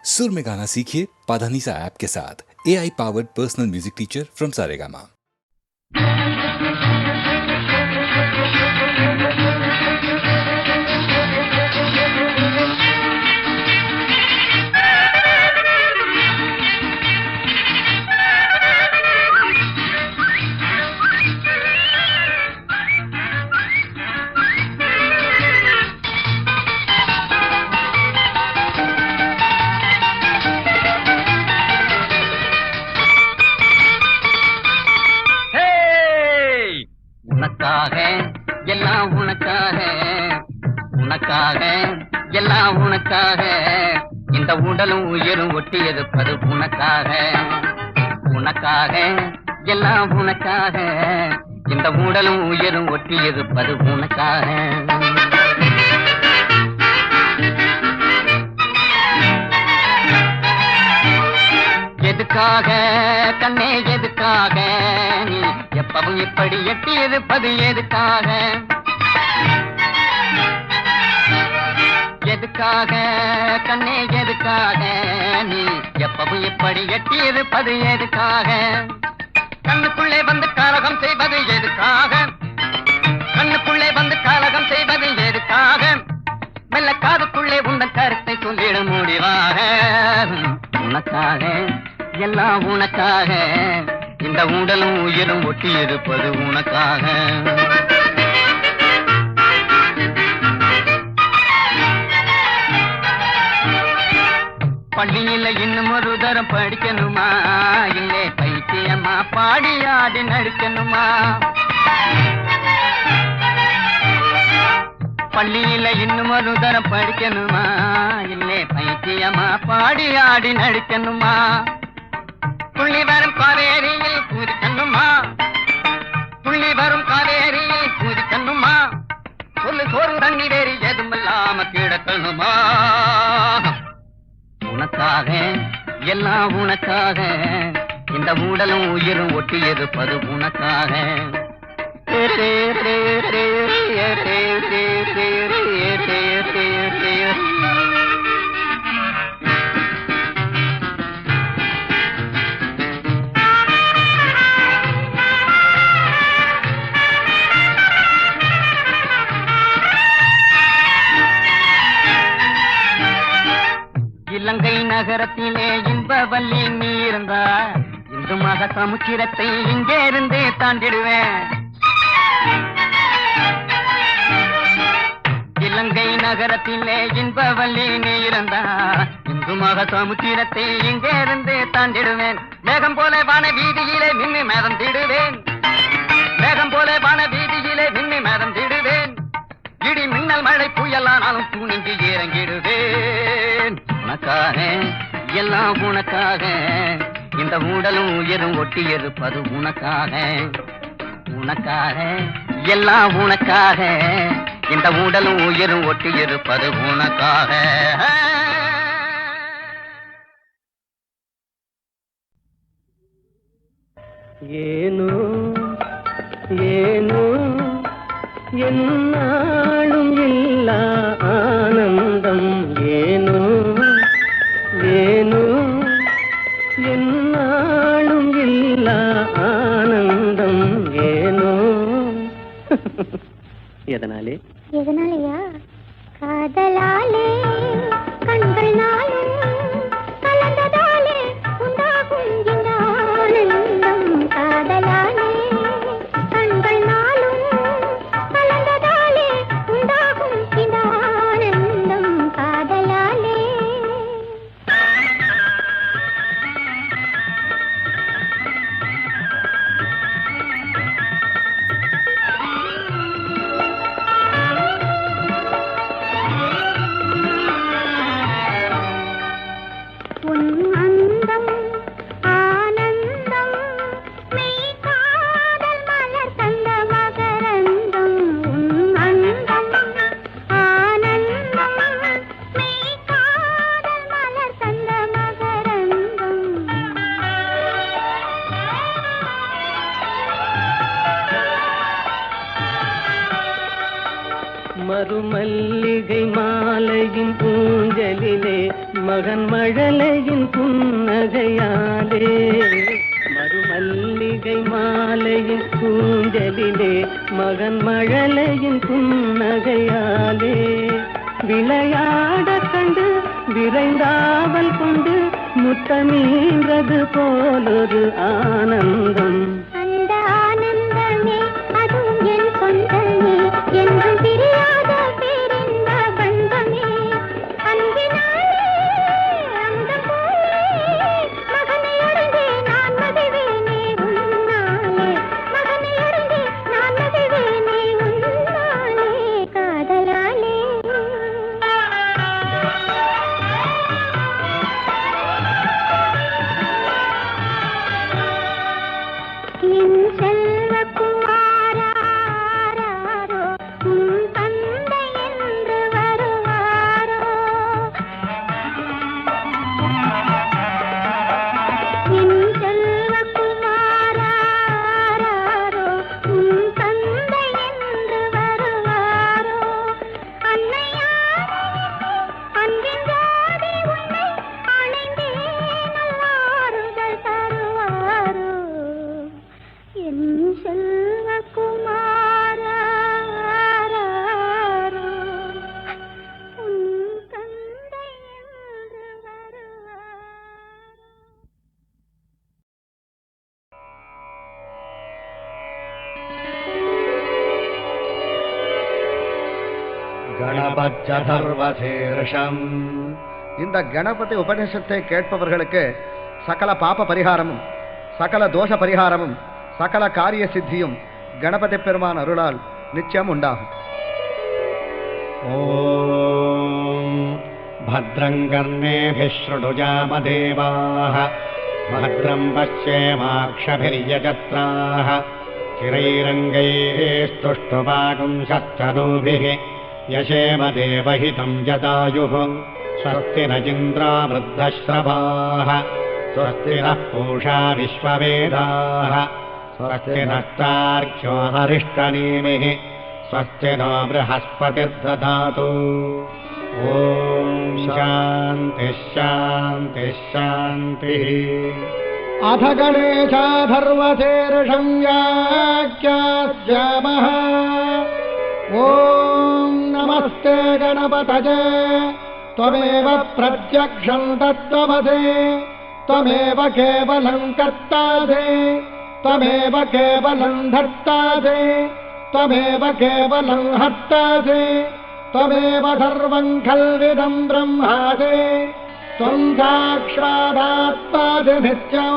सुर में गाना सीखिए पाधानीसा ऐप के साथ। AI powered personal music teacher from Saregama. உனக்காக எல்லாம் உனக்காக, உனக்காக எல்லாம் உனக்காக, இந்த உடலும் உயிரும் ஒட்டி இருப்பது உனக்காக. உனக்காக எல்லாம் உனக்காக, இந்த உடலும் உயிரும் ஒட்டி இருப்பது உனக்காக. எதுக்காக கண்ணே எதுக்காக நீ எப்பவும் இப்படி எட்டி இருப்பது எதுக்காக? எதுக்காக கண்ணே எதுக்காக நீ எப்பவும் இப்படி எட்டி இருப்பது எதுக்காக? கண்ணுக்குள்ளே வந்து கலகம் செய்வது எதுக்காக? கண்ணுக்குள்ளே வந்து கலகம் செய்வது எதுக்காக? மெல்ல காதுக்குள்ளே உந்தன் கருத்தை சொல்லிட முடிவாக. உனக்காக எல்லாம் உனக்காக, இந்த உடலும் உயிரும் ஒட்டி இருப்பது உனக்காக. பள்ளியில இன்னும் ஒரு தரம் படிக்கணுமா, இல்லை பைத்தியமா பாடி ஆடி நடிக்கணுமா? பள்ளியில இன்னும் ஒரு தரம் படிக்கணுமா, இல்லை பைத்தியமா பாடி ஆடி நடிக்கணுமா? துள்ளி வரும் காவேரியில் பூரிக்கணுமா, துள்ளி வரும் காவேரியில் பூரிக்கணுமா? சொல்லு சோறு தண்ணி வேறு எதுமில்லாம கிடக்கணுமா? உனக்காக எல்லாம் உனக்காக, இந்த உடலும் உயிரும் ஒட்டி இருப்பது உனக்காக. இலங்கை நகரத்திலே இன்பவல்லி நீ இருந்தா, இந்து மக சமுத்திரத்தை இங்கே இருந்து தாண்டிடுவேன். இலங்கை நகரத்திலே இன்பவல்லி நீ இருந்தா, இந்து மக சமுத்திரத்தை இங்கே இருந்து தாண்டிடுவேன். மேகம் போல வான வீதியிலே நின்று மேதம் திடுவேன், மேகம் போல வான வீதியிலே நின்று மேதம் திடுவேன். இடி மின்னல் மழை புயலானாலும் துணிஞ்சு இறங்கிடுவேன். உனக்காக எல்லாம் உனக்காக, இந்த உடலும் உயிரும் ஒட்டி இருப்பது உனக்காக. உனக்காக எல்லாம் உனக்காக, இந்த உடலும் உயிரும் ஒட்டி இருப்பது உனக்காக. ஏனோ ஏனோ என்னாலும் இல்லா ஆனந்தம், ஏனோ ஏனோ என்னாலும் இல்லா ஆனந்தம், ஏனோ. எதனாலே? எதனாலயா? காதலாலே கண்கள் நாளும் கலந்ததாலே உண்டாகும் இந்த ஆனந்தம். காதலாலே கண்கள் நாளும் கலந்ததாலே உண்டாகும் இந்த ஆனந்தம். காதலாலே மறுமல்லிகை மாலையின் பூஞ்சலிலே மகன் மழலையின் புன்னகையாலே மறுமல்லிகை மாலையின் கூந்தலிலே மகன் மழலையின் புன்னகையாலே விளையாட கண்டு விரைந்தாவல் கொண்டு முத்தமீன்றது போலொரு ஆனந்தம். அந்த ஆனந்தமே அதுவும் என் சொந்தமே என்றும் பிரியாத பேரின்ப பந்தமே. அன்பினாலே அந்த போலே மகனை அடைந்தே நான் மகிழ்வேனே உன்னாலே. மகனை அடைந்தே நான் மகிழ்வேனே உன்னாலே. காதலாலே என் செல்வக்குமாராரோ உன் தந்தை என்று வருவாரோ. என் செல்வக்குமாராரோ உன் தந்தை என்று வருவாரோ. அன்னையாரோ அன்பின் ஜோதி உன்னை அணைந்தே நல்வாறுதல் தருவாரோ. என் செல்வக்குமாராரோ உன் தந்தை என்று வருவாரோ. கணபச்சதர்வசீர்ஷம். இந்த கணபதி உபநிஷத்தை கேட்பவர்களுக்கு சகல பாப பரிகாரமும் சகல தோஷ பரிகாரமும் சகல காரிய சித்தியும் கணபதி பெருமான் அருளால் நிச்சயம் உண்டாகும். ஓம் भद्रं कर्णेभिः शृणुयामदेवाः भद्रं पश्येमाक्षभिर्यजत्राः चिरैरङ्गैः स्तुष्टुवागुंशस्तनूभिः यशेम देवहितं जदायुः स्वस्ति न इन्द्रावृद्धश्रवाः स्वस्ति नः पूषा विश्ववेदाः स्वस्ति नस्तार्क्ष्यो हरिष्टनेमिः स्वस्ति नो बृहस्पतिर्दधातु। ॐ शान्तिः शान्तिः शान्तिः। अथ गणेशाधर्वशीर्षं व्याख्यास्यामः। ॐ नमस्ते गणपतये त्वमेव प्रत्यक्षं तत्त्वमसि त्वमेव केवलं कर्तासि त्वमेव केवलं धर्तासि त्वमेव केवलं हर्तासि त्वमेव सर्वं खल्विदं ब्रह्मासि त्वं साक्षादात्मासि नित्यं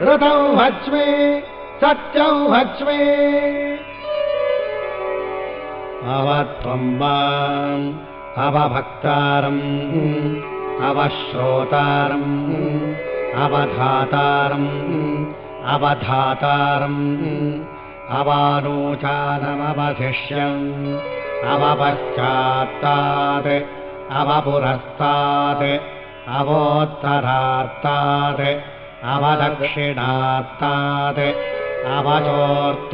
ऋतौ हच्मि सत्यं हच्मि। अवत्वं माम् अवभक्तारम् अवश्रोतारम् अवधातारम् अवधातारम् अवानोचानमवशिष्यम् अवपश्चात्तात् अवपुरस्तात् अवोत्तरात्तात् अवदक्षिणात्तात् अवचोर्ध्वात्तात्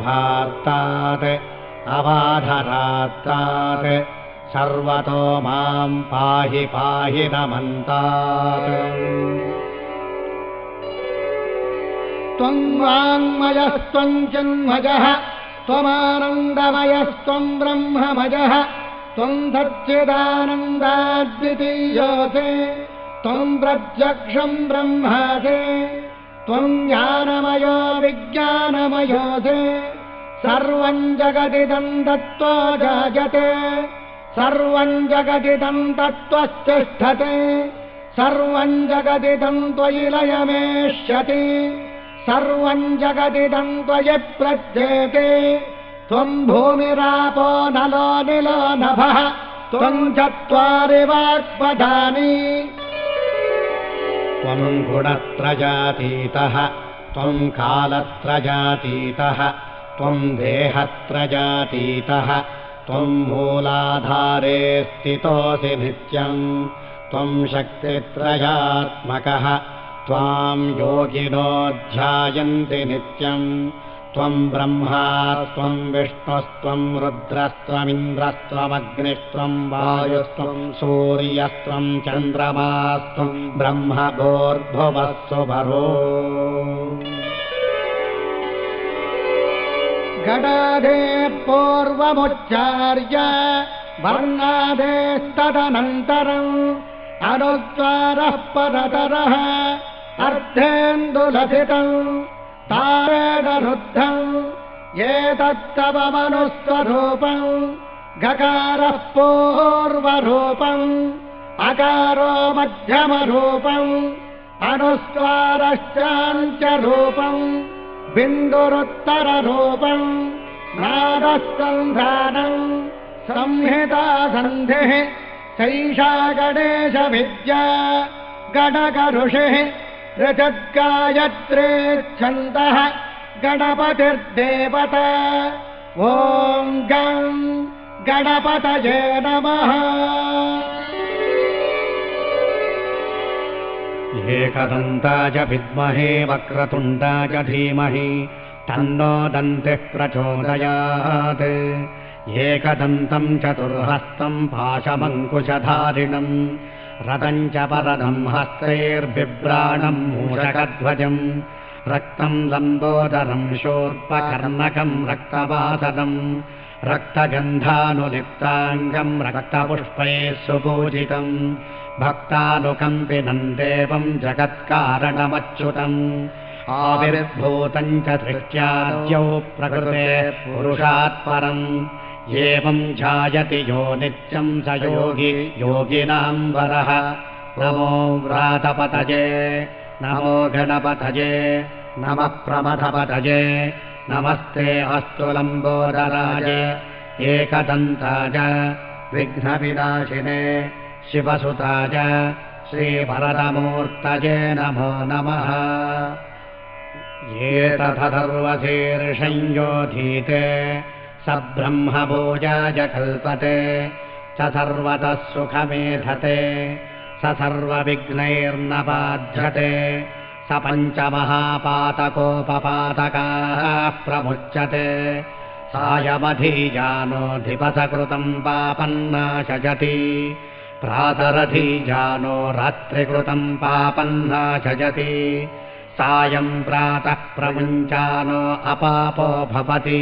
अवाधरात्तात् सर्वतो मां पाहि पाहि नमन्तात्। त्वं वाङ्मयस्त्वं चिन्मयः त्वमानन्दमयस्त्वं ब्रह्ममयः त्वं सच्चिदानन्दाद्वितीयोऽसि त्वं प्रत्यक्षं ब्रह्मासि त्वं ज्ञानमयो विज्ञानमयोऽसि सर्वं जगदिदं तत्त्वो जायते सर्वं जगदिदं तत्त्वस्तिष्ठते सर्वं जगदिदं त्वयि लयमेष्यति सर्वं जगदिदं त्वयि प्रज्येते त्वं भूमिरापो नलो निलो नभः त्वं चत्वारि वाक्पदानि। त्वं गुणत्रयातीतः त्वं कालत्रयातीतः त्वं देहत्रयातीतः त्वं मूलाधारे स्थितोऽसि नित्यं त्वं शक्तित्रयात्मकः त्वां योगिनो ध्यायन्ति नित्यं त्वं ब्रह्मा त्वं विष्णुस्त्वं रुद्रस्त्वमिन्द्रस्त्वमग्निस्त्वं वायुस्त्वं सूर्यस्त्वं चन्द्रमास्त्वं ब्रह्मभूर्भुवस्सुवरो गणादे पूर्वमुच्चार्य वर्णादेस्तदनन्तरम् अनुद्वारः परतरः अर्धेन्दुलसितम् तारेण रुद्धम् एतत्तव मनुस्वरूपम् गकारः पूर्वरूपम् अकारो मध्यमरूपम् अनुस्वारश्चान्त्यरूपम् बिन्दुरुत्तररूपम् नादस्सन्धानम् संहिता सन्धिः सैषा गणेशविद्या गणकऋषिः ऋजद्गायत्रे छन्दः गणपतिर्देवता ॐ गं गणपतये नमः एकदन्ताय विद्महे वक्रतुण्डाय धीमहि तन्नो दन्तिः प्रचोदयात् एकदन्तं चतुर्हस्तं पाशमङ्कुशधारिणम् रथं च परदं हस्तैर्बिभ्राणं मूषकध्वजं रक्तं लम्बोदरं शूर्पकर्णकं रक्तवासदं रक्तगन्धानुलिप्ताङ्गं रक्तपुष्पैः सुपूजितं भक्तानुकम्पिनं देवं जगत्कारणमच्युतम् आविर्भूतं च दृष्ट्याद्यौ प्रकृते पुरुषात् परम् एवं ध्यायति यो नित्यं स योगी योगिनां वरः नमो व्रातपतये नमो गणपतये नमः प्रमथपतये नमस्ते अस्तु लम्बोदराय एकदन्ताय विघ्नविनाशिने शिवसुताय श्रीभरतमूर्तये नमो नमः एतथर्वशीर्षंयोधीते स ब्रह्मभोजाय कल्पते स सर्वतः सुखमेधते स सर्वविघ्नैर्न बाध्यते स पञ्चमहापातकोपपातकाः प्रमुच्यते सायमधीजानोऽधिपसकृतं पापन्नाशजति प्रातरधीजानो रात्रिकृतं पापन्नाशजति सायं प्रातः प्रमुञ्चानो अपापो भवति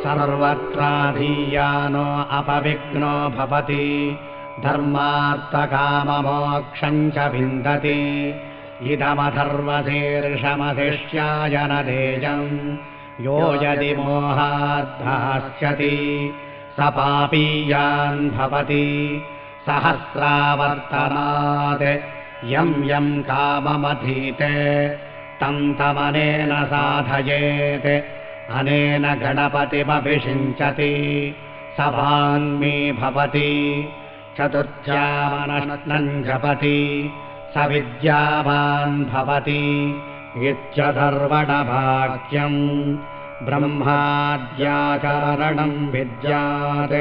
सर्वत्राधीयानो अपविघ्नो भवति धर्मार्थकाममोक्षं च विन्दति इदमथर्वशीर्षमधिष्याय न देजं यो यदि मोहाद्धास्यति स पापीयान् भवति सहस्रावर्तनात् यं यं काममधीते तं तमनेन साधयेत् अनेन गणपतिमभिषिञ्चति स भान्मी भवति चतुर्थ्यामनश्नं जपति स विद्यावान् भवति इत्यथर्वणभाग्यम् ब्रह्माद्याचरणं विद्यात्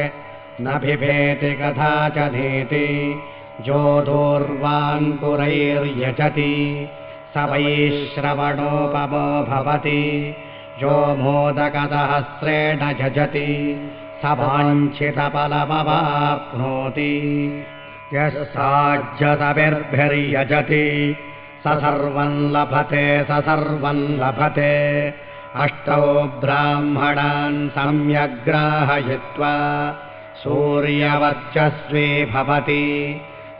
न बिभेति कथा च नेति यो दूर्वाङ्कुरैर्यजति स वैश्रवणोपमो भवति यो मोदकसहस्रेण यजति स वाञ्छितफलमवाप्नोति यः साज्यतभिर्भिर्यजति स सर्वं लभते स सर्वं लभते अष्टौ ब्राह्मणान् सम्यग्राहयित्वा सूर्यवर्चस्वी भवति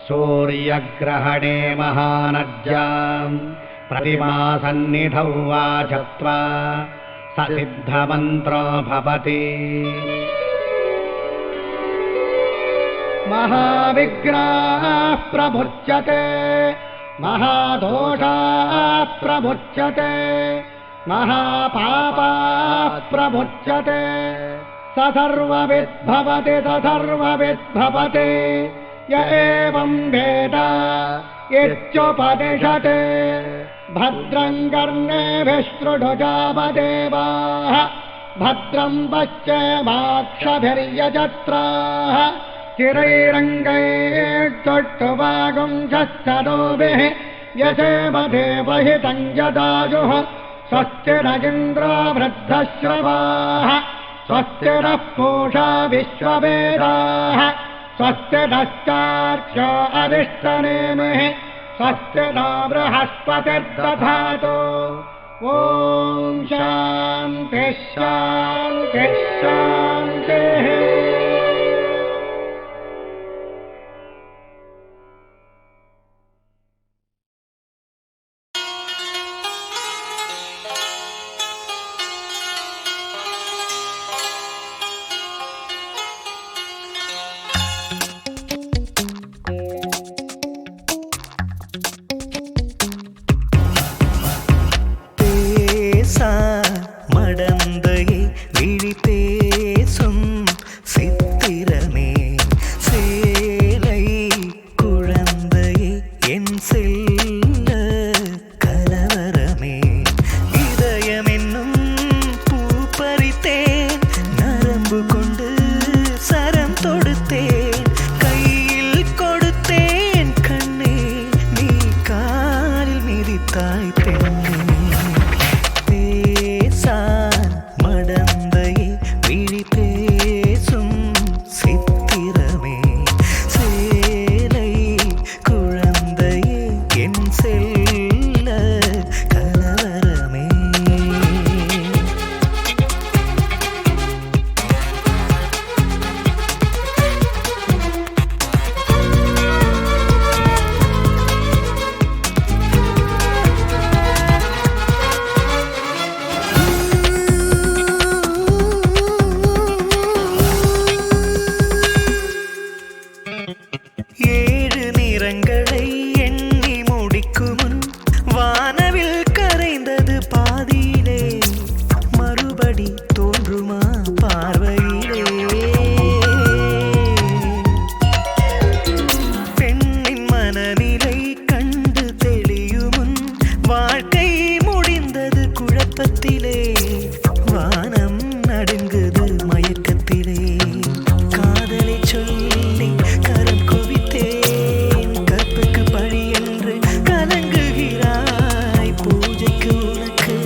सूर्यग्रहणे महानद्यां प्रतिमासन्निधौ वाचत्वा स सिद्धमन्त्रो भवति महाविघ्नाः प्रमुच्यते महादोषाः प्रमुच्यते महापापाः प्रमुच्यते स सर्वविद्भवति स सर्वविद्भवति य एवं वेद इत्युपनिषते भद्रं कर्णेभिः शृणुयामदेवाः भद्रं पश्येमाक्षभिर्यजत्राः चिरैरङ्गैर्चुष्टुवागुंशस्तनूभिः यसेमदेवहितं यदायुः स्वस्ति न इन्द्रो वृद्धश्रवाः स्वस्ति नः पूषा विश्ववेदाः स्वस्ति नश्चार्क्ष्यो अरिष्टनेमिः स्वस्ति नो बृहस्पतिर्दधातु ॐ शान्तिः शान्तिः शान्तिः। மடந்தையை விழி பேசும் சித்திரமே சேலை குழந்தையை என் செல்ல கலவரமே இதயம் என்னும் பூ பறித்தேன் நரம்பு கொண்டு சரம் தொடுத்தேன் கையில் கொடுத்தேன் கண்ணே நீ காலில் மிதித்தாய் பெண்ணே மடந்தையை விழி பேசும் சித்திரமே சேலை குழந்தையே என் செல்ல கலவரமே ஏழு நிறங்களை எண்ணி முடிக்கும் முன் வானவில் கரைந்தது பாதியிலே மறுபடி தோன்றுமா பார்வையிலே பெண்ணின் மனநிலை கண்டு தெளியும் முன் வாழ்க்கை முடிந்தது குழப்பத்திலே வானம் நடுங்குது மயக்கத்திலே காதலை சொல்லி கரம் குவித்தேன் கற்புக்கு பழி என்று கலங்குகிறாய் பூஜைக்கு உனக்கு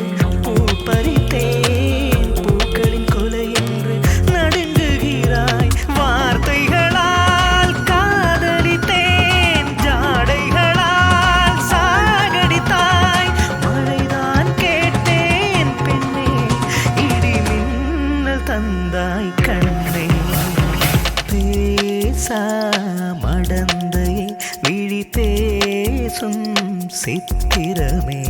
பூ பறித்தேன் பூக்களின் கொலை என்று நடுங்குகிறாய் வார்த்தைகளால் காதலித்தேன் ஜாடைகளால் சாகடித்தாய் மழைதான் கேட்டேன் பெண்ணே இடி மின்னல் தந்தாய் கண்ணே பேசா மடந்தையை விழி பேசும் சித்திரமே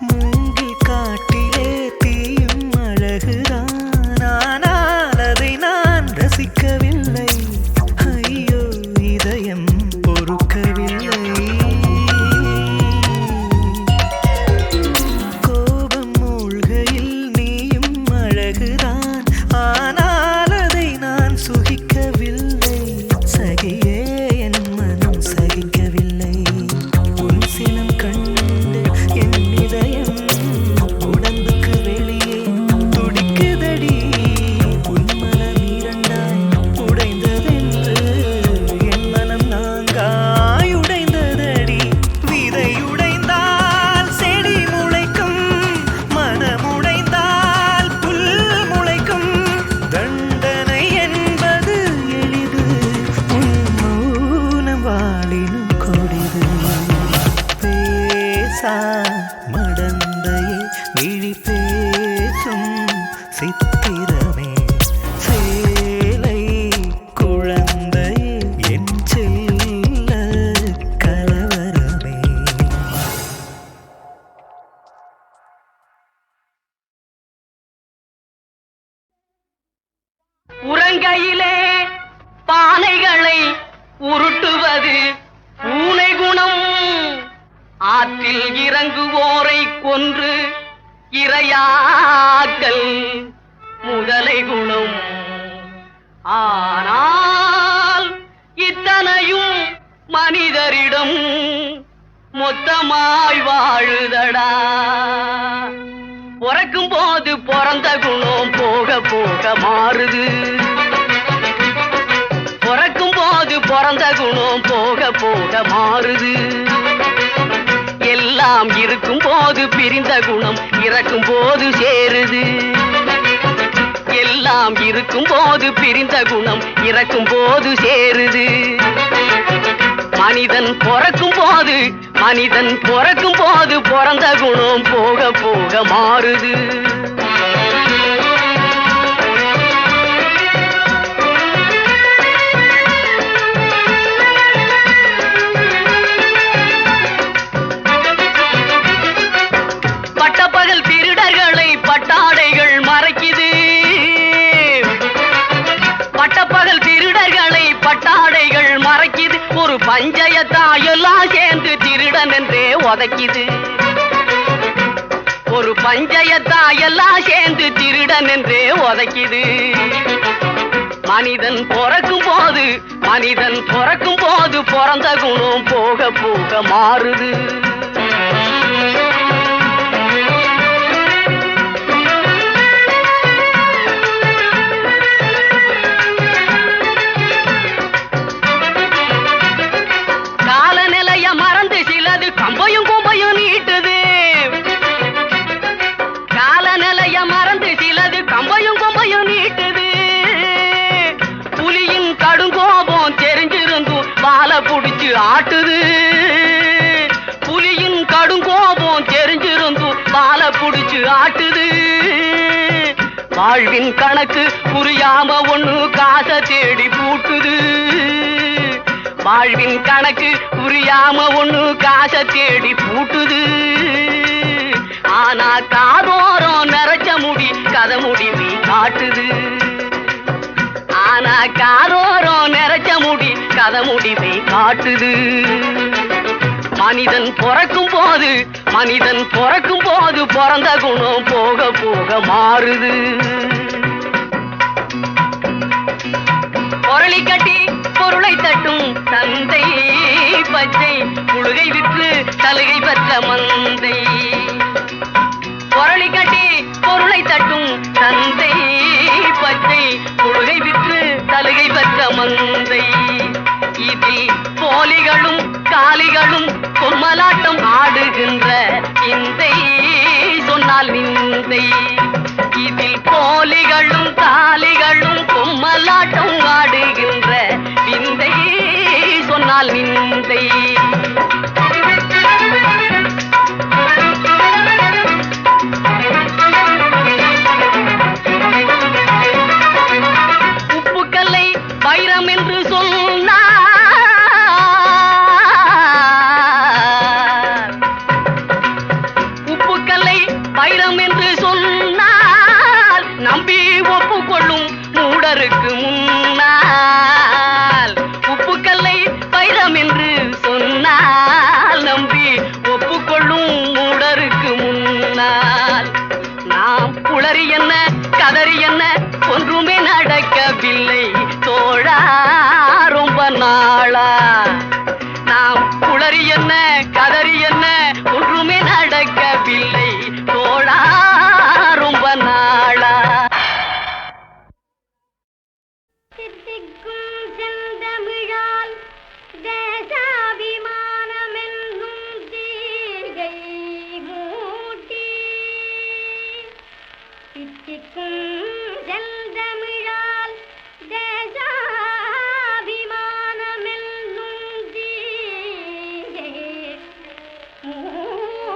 மூங்கில் காட்டிலே தீயும் அழகுதான் ஆனால் அதை நான் ரசிக்கவில்லை ஐயோ இதயம் பொறுக்கவில்லை கோபம் மூழ்கையில் நீயும் அழகுதான் ஆனால் அதை நான் சுகிக்கவில்லை சகியே என் மனம் சகிக்கவில்லை உன் சினம் கண்டு என் இதயம் உடம்புக்கு வெளியே துடிக்குதடி உன் மனம் இரண்டாய் உடைந்ததென்று என் மனம் நான்காய் உடைந்ததடி விதை உடைந்தால் செடி முளைக்கும் மனம் உடைந்தால் புல் முளைக்கும் தண்டனை என்பது எளிது உன் மௌனம் வாழினும் கொடிது பேசா மடந்தையை விழி பேசும் சித்திரமே சேலை குழந்தையே என் செல்ல கலவரமே உறங்கையிலே பானைகளை உருட்டுவது பூனை குணம் வணங்குவோரை கொன்று இரையாக்கல் முதலை குணம். ஆனால் இத்தனையும் மனிதரிடம் மொத்தமாய் வாழுதடா. பிறக்கும் போது பிறந்த குணம் போக போக மாறுது. பிறக்கும் போது பிறந்த குணம் போக போக மாறுது. எல்லாம் இருக்கும் போது பிரிந்த குணம் இறக்கும் போது சேருது. எல்லாம் இருக்கும் போது பிரிந்த குணம் இறக்கும் போது சேருது. மனிதன் பிறக்கும் போது பிறந்த குணம் போக போக மாறுது. பட்டப்பகல் திருடர்களை பட்டாடைகள் மறைக்குது. பட்டப்பகல் திருடர்களை பட்டாடைகள் மறைக்குது. ஒரு பஞ்சயத்தாயெல்லாம் சேர்ந்து திருடன் என்றே உதைக்குது. ஒரு பஞ்சயத்தாயெல்லாம் சேர்ந்து திருடன் என்றே உதைக்குது. மனிதன் பிறக்கும் போது பிறந்த குணம் போக போக மாறுது. காலநிலைய மறந்து சிலது கம்பையும் கும்பையும் நீட்டுது. காலநிலைய மறந்து சிலது கம்பையும் கும்பையும் நீட்டுது. புலியின் கடுங்கோபம் தெரிஞ்சிருந்தும் வாழை புடிச்சு ஆட்டுது. புலியின் கடுங்கோபம் தெரிஞ்சிருந்தும் வாழை புடிச்சு ஆட்டுது. வாழ்வின் கணக்கு புரியாம ஒண்ணு காசை தேடி பூட்டுது. வாழ்வின் கணக்கு புரியாம ஒண்ணு காசை தேடி பூட்டுது. ஆனா காதோரம் நிறைச்ச முடி கதை முடிவை காட்டுது. ஆனா காதோரம் நிறைச்ச முடி கதை முடிவை காட்டுது. மனிதன் பிறக்கும் போது பிறந்த குணம் போக போக மாறுது. பொருளை கட்டி பொருளை தட்டும் தந்தை பச்சை புழுகை விற்று சலுகை பெற்ற மந்தை. பொருளை கட்டி பொருளை தட்டும் தந்தை பச்சை புழுகை விற்று சலுகை பெற்ற மந்தை. இதில் போலிகளும் காலிகளும் கும்மலாட்டம் ஆடுகின்ற விந்தை சொன்னால் நிந்தை. இதில் போலிகளும் காலிகளும் கும்மலாட்டம் ஆடுகின்ற விந்தை சொன்னால் நிந்தை. உப்புக்கல்லை வைரம் என்று சொன்னார். உப்புக்கல்லை வைரம் என்று சொன்னால் நம்பி ஒப்புக்கொள்ளும் மூடருக்கு முன்னால். உப்புக்கல்லை வைரம் என்று சொன்னால் நம்பி ஒப்புக்கொள்ளும் மூடருக்கு முன்னால். நாம் புலரி என்ன கதறி என்ன ஒன்றுமே நடக்கவில்லை தோழா ரொம்ப நாளா. நாம் புலரி என்ன கதறி என்ன ஒன்றுமே நடக்கவில்லை தோழா ரொம்ப நாளா. தித்திக்கும் செந்தமிழால் தேசாபிமானமென்னும் தீகை மூட்டி. தித்திக்கும் செந்தமிழால் தேசாபிமானமென்னும் தீகை மூட்டி.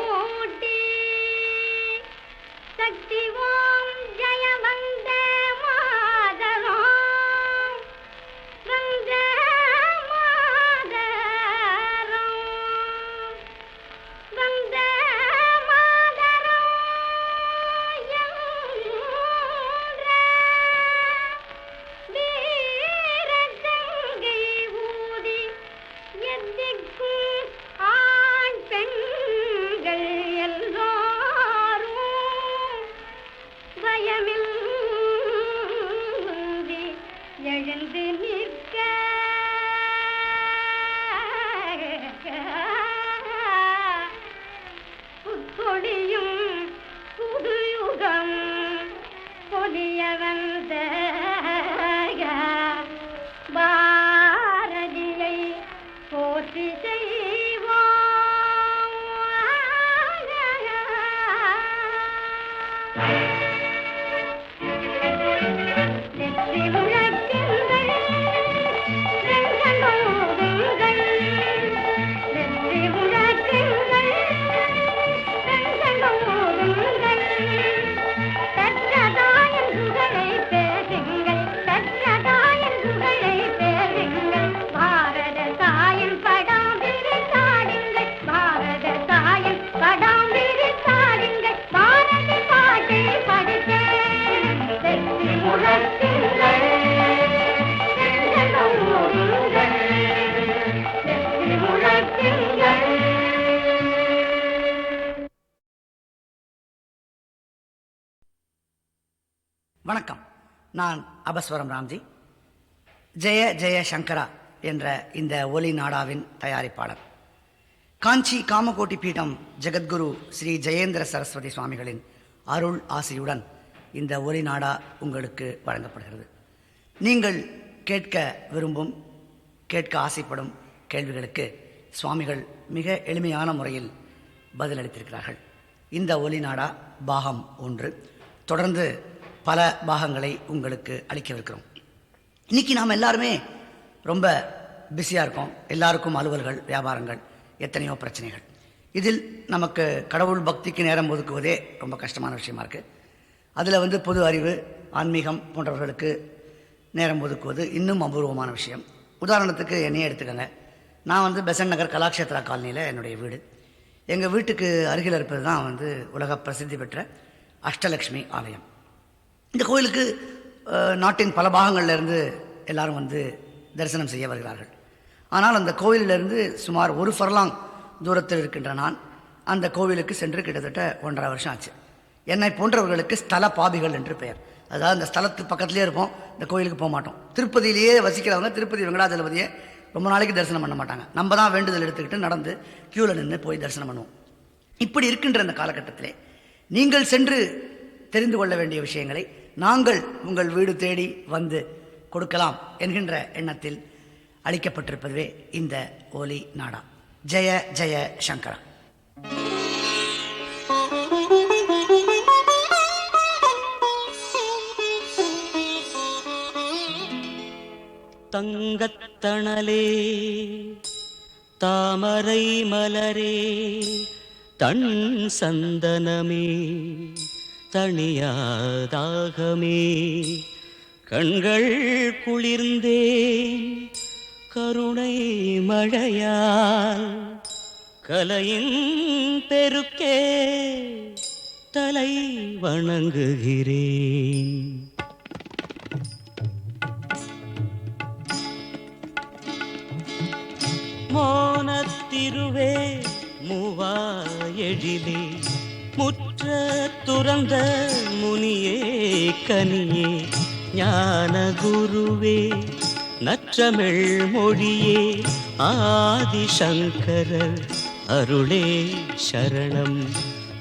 வணக்கம், நான் அபஸ்வரம் ராம்ஜி. ஜெய ஜெய சங்கரா என்ற இந்த ஒலி நாடாவின் தயாரிப்பாளர். காஞ்சி காமகோட்டி பீடம் ஜெகத்குரு ஸ்ரீ ஜெயேந்திர சரஸ்வதி சுவாமிகளின் அருள் ஆசியுடன் இந்த ஒலி நாடா உங்களுக்கு வழங்கப்படுகிறது. நீங்கள் கேட்க விரும்பும், கேட்க ஆசைப்படும் கேள்விகளுக்கு சுவாமிகள் மிக எளிமையான முறையில் பதிலளித்திருக்கிறார்கள். இந்த ஒலி நாடா பாகம் 1. தொடர்ந்து பல பாகங்களை உங்களுக்கு அளிக்கவிருக்கிறோம். இன்னைக்கு நாம் எல்லாருமே ரொம்ப பிஸியாக இருக்கோம். எல்லாருக்கும் அலுவல்கள், வியாபாரங்கள், எத்தனையோ பிரச்சனைகள். இதில் நமக்கு கடவுள் பக்திக்கு நேரம் ஒதுக்குவதே ரொம்ப கஷ்டமான விஷயமா இருக்குது. அதில் பொது அறிவு, ஆன்மீகம் போன்றவர்களுக்கு நேரம் ஒதுக்குவது இன்னும் அபூர்வமான விஷயம். உதாரணத்துக்கு என்னையே எடுத்துக்கோங்க. நான் பெசன்ட் நகர் கலாக்ஷேத்ரா காலனியில் என்னுடைய வீடு. எங்கள் வீட்டுக்கு அருகில் இருப்பது தான் உலக பிரசித்தி பெற்ற அஷ்டலக்ஷ்மி ஆலயம். இந்த கோயிலுக்கு நாட்டின் பல பாகங்கள்லேருந்து எல்லாரும் தரிசனம் செய்ய வருகிறார்கள். ஆனால் அந்த கோயிலிருந்து சுமார் 1 ஃபர்லாங் தூரத்தில் இருக்கின்ற நான் அந்த கோவிலுக்கு சென்று கிட்டத்தட்ட 1.5 வருஷம் ஆச்சு. என்னை போன்றவர்களுக்கு ஸ்தல பாபிகள் என்று பெயர். அதாவது அந்த ஸ்தலத்துக்கு பக்கத்துலேயே இருப்போம், இந்த கோயிலுக்கு போக மாட்டோம். திருப்பதியிலேயே வசிக்கிறவங்க திருப்பதி வெங்கடாஜலபதியை ரொம்ப நாளைக்கு தரிசனம் பண்ண மாட்டாங்க. நம்ம தான் வேண்டுதல் எடுத்துக்கிட்டு நடந்து க்யூவில் நின்று போய் தரிசனம் பண்ணுவோம். இப்படி இருக்கின்ற அந்த காலகட்டத்திலே நீங்கள் சென்று தெரிந்து கொள்ள வேண்டிய விஷயங்களை நாங்கள் உங்கள் வீடு தேடி வந்து கொடுக்கலாம் என்கின்ற எண்ணத்தில் அளிக்கப்பட்டிருப்பதுவே இந்த ஒலி நாடா. ஜெய ஜெய சங்கரா. தங்கத்தணலே தாமரை மலரே தன் சந்தனமே தனியாதாகமே கண்கள் குளிர்ந்தேன் கருணை மழையால் கலையின் பெருக்கே தலை வணங்குகிறேன். மோனத்திருவே மூவாயெழிலே முற்ற துறந்த முனியே கனியே ஞான குருவே நற்றமிழ் மொழியே ஆதிசங்கரர் அருளே சரணம்.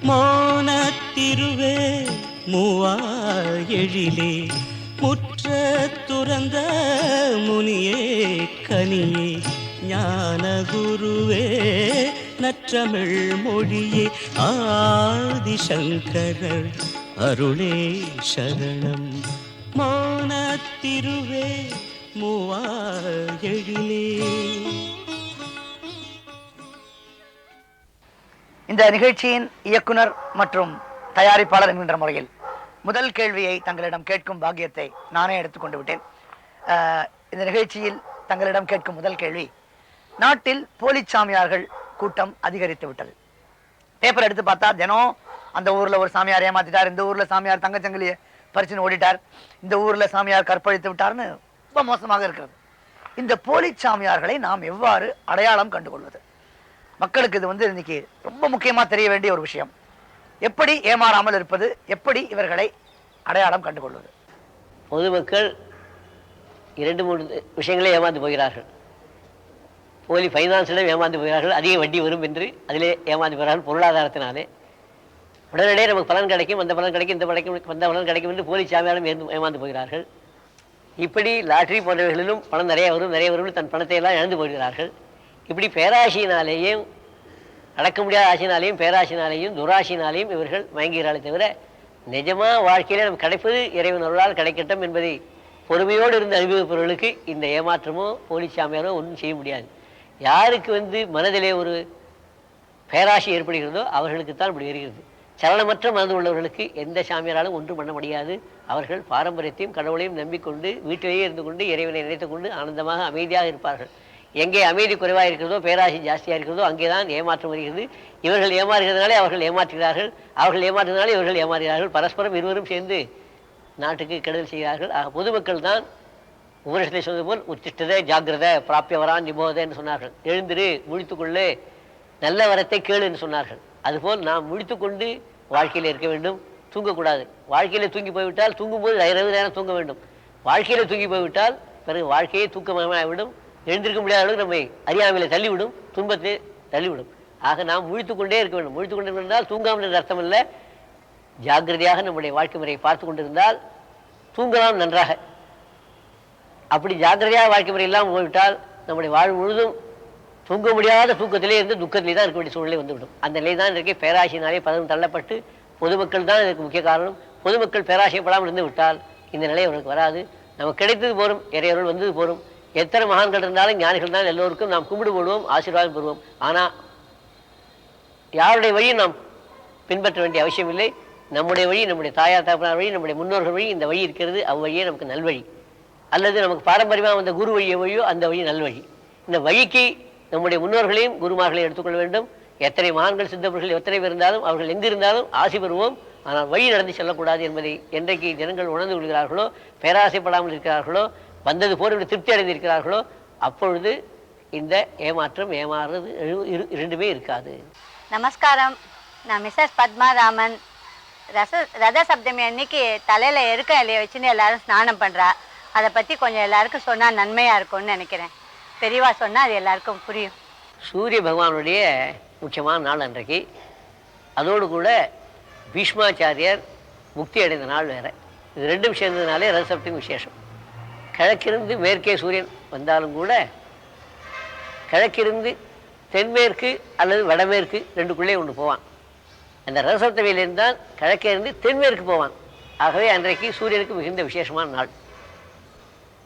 மோனத்திருவே மூவாயெழிலே முற்ற துறந்த முனியே கனியே ஞான குருவே நற்றமிழ் மொழியே ஆதிசங்கரர் அருளே சரணம். மோனத்திருவே மூவாயெழிலே. இந்த நிகழ்ச்சியின் இயக்குனர் மற்றும் தயாரிப்பாளர் என்கின்ற முறையில் முதல் கேள்வியை தங்களிடம் கேட்கும் பாக்கியத்தை நானே எடுத்துக்கொண்டு விட்டேன். இந்த நிகழ்ச்சியில் தங்களிடம் கேட்கும் முதல் கேள்வி, நாட்டில் போலி சாமியார்கள் கூட்டம் அதிகரித்து விட்டது. பேப்பர் எடுத்து பார்த்தா தினம் அந்த ஊர்ல ஒரு சாமியார் ஏமாத்திட்டார், இந்த ஊர்ல சாமியார் தங்கச்சங்கிலியை பறிச்சுன்னு ஓடிட்டார், இந்த ஊர்ல சாமியார் கற்பழித்து விட்டார்னு ரொம்ப மோசமாக இருக்கிறது. இந்த போலி சாமியார்களை நாம் எவ்வாறு அடையாளம் கண்டுகொள்வது? மக்களுக்கு இது இன்னைக்கு ரொம்ப முக்கியமா தெரிய வேண்டிய ஒரு விஷயம். எப்படி ஏமாறாமல் இருப்பது, எப்படி இவர்களை அடையாளம் கண்டுகொள்வது? பொதுமக்கள் 2-3 விஷயங்களே ஏமாந்து போகிறார்கள். போலி ஃபைனான்ஸிலும் ஏமாந்து போகிறார்கள், அதிக வட்டி வரும் என்று அதிலே ஏமாந்து போகிறார்கள். பொருளாதாரத்தினாலே உடனடியே நமக்கு பலன் கிடைக்கும், அந்த பலன் கிடைக்கும், இந்த வந்த பலன் கிடைக்கும் என்று போலி சாமியாரும் ஏமாந்து போகிறார்கள். இப்படி லாட்ரி போன்றவர்களிலும் பணம் நிறைய வரும் தன் பணத்தை எல்லாம் இழந்து போகிறார்கள். இப்படி பேராசியினாலேயும், அடக்க முடியாத ஆசையினாலேயும், பேராசினாலேயும், துராசினாலேயும் இவர்கள் மயங்குகிறார்களே தவிர நிஜமாக வாழ்க்கையிலே நமக்கு கிடைப்பது இறைவன் அருளால் கிடைக்கட்டும் என்பதை பொறுமையோடு இருந்த அனுபவிப்பவர்களுக்கு இந்த ஏமாற்றமோ போலி சாமியாரோ ஒன்றும் செய்ய முடியாது. யாருக்கு மனதிலே ஒரு பேராசி ஏற்படுகிறதோ அவர்களுக்குத்தான் இப்படி வருகிறது. சலனமற்ற மனது உள்ளவர்களுக்கு எந்த சாமியாராலும் ஒன்றும் பண்ண முடியாது. அவர்கள் பாரம்பரியத்தையும் கடவுளையும் நம்பிக்கொண்டு வீட்டிலேயே இருந்து கொண்டு இறைவனை நினைத்துக் கொண்டு ஆனந்தமாக அமைதியாக இருப்பார்கள். எங்கே அமைதி குறைவாக இருக்கிறதோ, பேராசி ஜாஸ்தியாக இருக்கிறதோ அங்கேதான் ஏமாற்றம் வருகிறது. இவர்கள் ஏமாறுகிறதுனாலே அவர்கள் ஏமாற்றுகிறார்கள், அவர்கள் ஏமாற்றுறதுனாலே இவர்கள் ஏமாறுகிறார்கள். பரஸ்பரம் இருவரும் சேர்ந்து நாட்டுக்கு கெடுதல் செய்கிறார்கள். பொதுமக்கள் தான் உபனிஷத்தை சொன்னது போல் உத்திஷ்டதை ஜாக்கிரதை பிராப்பியவரான் நிபோதை என்று சொன்னார்கள். எழுந்திரு, முழித்துக்கொள்ளு, நல்ல வரத்தை கேளு என்று சொன்னார்கள். அதுபோல் நாம் முழித்துக்கொண்டு வாழ்க்கையில் இருக்க வேண்டும். தூங்கக்கூடாது. வாழ்க்கையில் தூங்கி போய்விட்டால் தூங்கும்போது இரவு நேரம் தூங்க வேண்டும். வாழ்க்கையில் தூங்கி போய்விட்டால் பிறகு வாழ்க்கையே தூக்கமாகிவிடும். எழுந்திருக்க முடியாத அளவுக்கு நம்மை அறியாமையில் தள்ளிவிடும், துன்பத்தை தள்ளிவிடும். ஆக நாம் முழித்துக் கொண்டே இருக்க வேண்டும். முழித்துக் கொண்டு இருந்தால் தூங்காமல் என்ற அர்த்தம் இல்லை. ஜாக்கிரதையாக நம்முடைய வாழ்க்கை முறையை பார்த்து கொண்டிருந்தால் தூங்கலாம் நன்றாக. அப்படி ஜாக்கிரதையாக வாழ்க்கை முறை இல்லாமல் போய்விட்டால் நம்முடைய வாழ்வு முழுதும் தூங்க முடியாத தூக்கத்திலே இருந்து துக்கத்திலே தான் இருக்க வேண்டிய சூழ்நிலை வந்துவிடும். அந்த நிலை தான் இன்றைக்கு பேராசையினாலே பலரும் தள்ளப்பட்டு பொதுமக்கள் தான் இதற்கு முக்கிய காரணம். பொதுமக்கள் பேராசைப்படாமல் இருந்து விட்டால் இந்த நிலை அவர்களுக்கு வராது. நமக்கு கிடைத்தது போரும், இறையவர்கள் வந்தது போரும். எத்தனை மகான்கள் இருந்தாலும் ஞானிகள் தான் எல்லோருக்கும் நாம் கும்பிடு போடுவோம், ஆசீர்வாதம் பெறுவோம். ஆனால் யாருடைய வழியும் நாம் பின்பற்ற வேண்டிய அவசியம் இல்லை. நம்முடைய வழி, நம்முடைய தாயார் தகப்பனார் வழி, நம்முடைய முன்னோர்கள் வழி, இந்த வழி இருக்கிறது. அவ்வழியே நமக்கு நல்வழி. அல்லது நமக்கு பாரம்பரியமாக வந்த குரு வழியோ அந்த வழி நல்வழி. இந்த வழிக்கு நம்முடைய முன்னோர்களையும் குருமார்களையும் எடுத்துக்கொள்ள வேண்டும். எத்தனை மகான்கள் சித்தவர்கள் எத்தனை பேர் இருந்தாலும் அவர்கள் எங்கு இருந்தாலும் ஆசை பெறுவோம். ஆனால் வழி நடந்து செல்லக்கூடாது என்பதை என்றைக்கு ஜனங்கள் உணர்ந்து கொள்கிறார்களோ, பேராசைப்படாமல் இருக்கிறார்களோ, வந்தது போர் திருப்தி அடைந்திருக்கிறார்களோ, அப்பொழுது இந்த ஏமாற்றம் ஏமாறுறது இரண்டுமே இருக்காது. நமஸ்காரம். நான் மிஸ்ஸஸ் பத்மாராமன். ரத சப்தமி அன்னைக்கு தலையில் எருக்க இலையை வச்சுன்னு எல்லாரும் ஸ்நானம் பண்ணுறா. அதை பற்றி கொஞ்சம் எல்லாருக்கும் சொன்னால் நன்மையாக இருக்கும்னு நினைக்கிறேன். பெரியவா சொன்னால் அது எல்லாருக்கும் புரியும். சூரிய பகவானுடைய முக்கியமான நாள் அன்றைக்கு. அதோடு கூட பீஷ்மாச்சாரியர் முக்தி அடைந்த நாள் வேறு. இது ரெண்டும் சேர்ந்ததுனாலே ரத சப்தமி விசேஷம். கிழக்கிருந்து மேற்கே சூரியன் வந்தாலும் கூட கிழக்கிருந்து தென்மேற்கு அல்லது வடமேற்கு ரெண்டுக்குள்ளே ஒன்று போவான். அந்த ரதசப்தமியிலிருந்து தான் கிழக்கே இருந்து தென்மேற்கு போவான். ஆகவே அன்றைக்கு சூரியனுக்கு மிகுந்த விசேஷமான நாள்.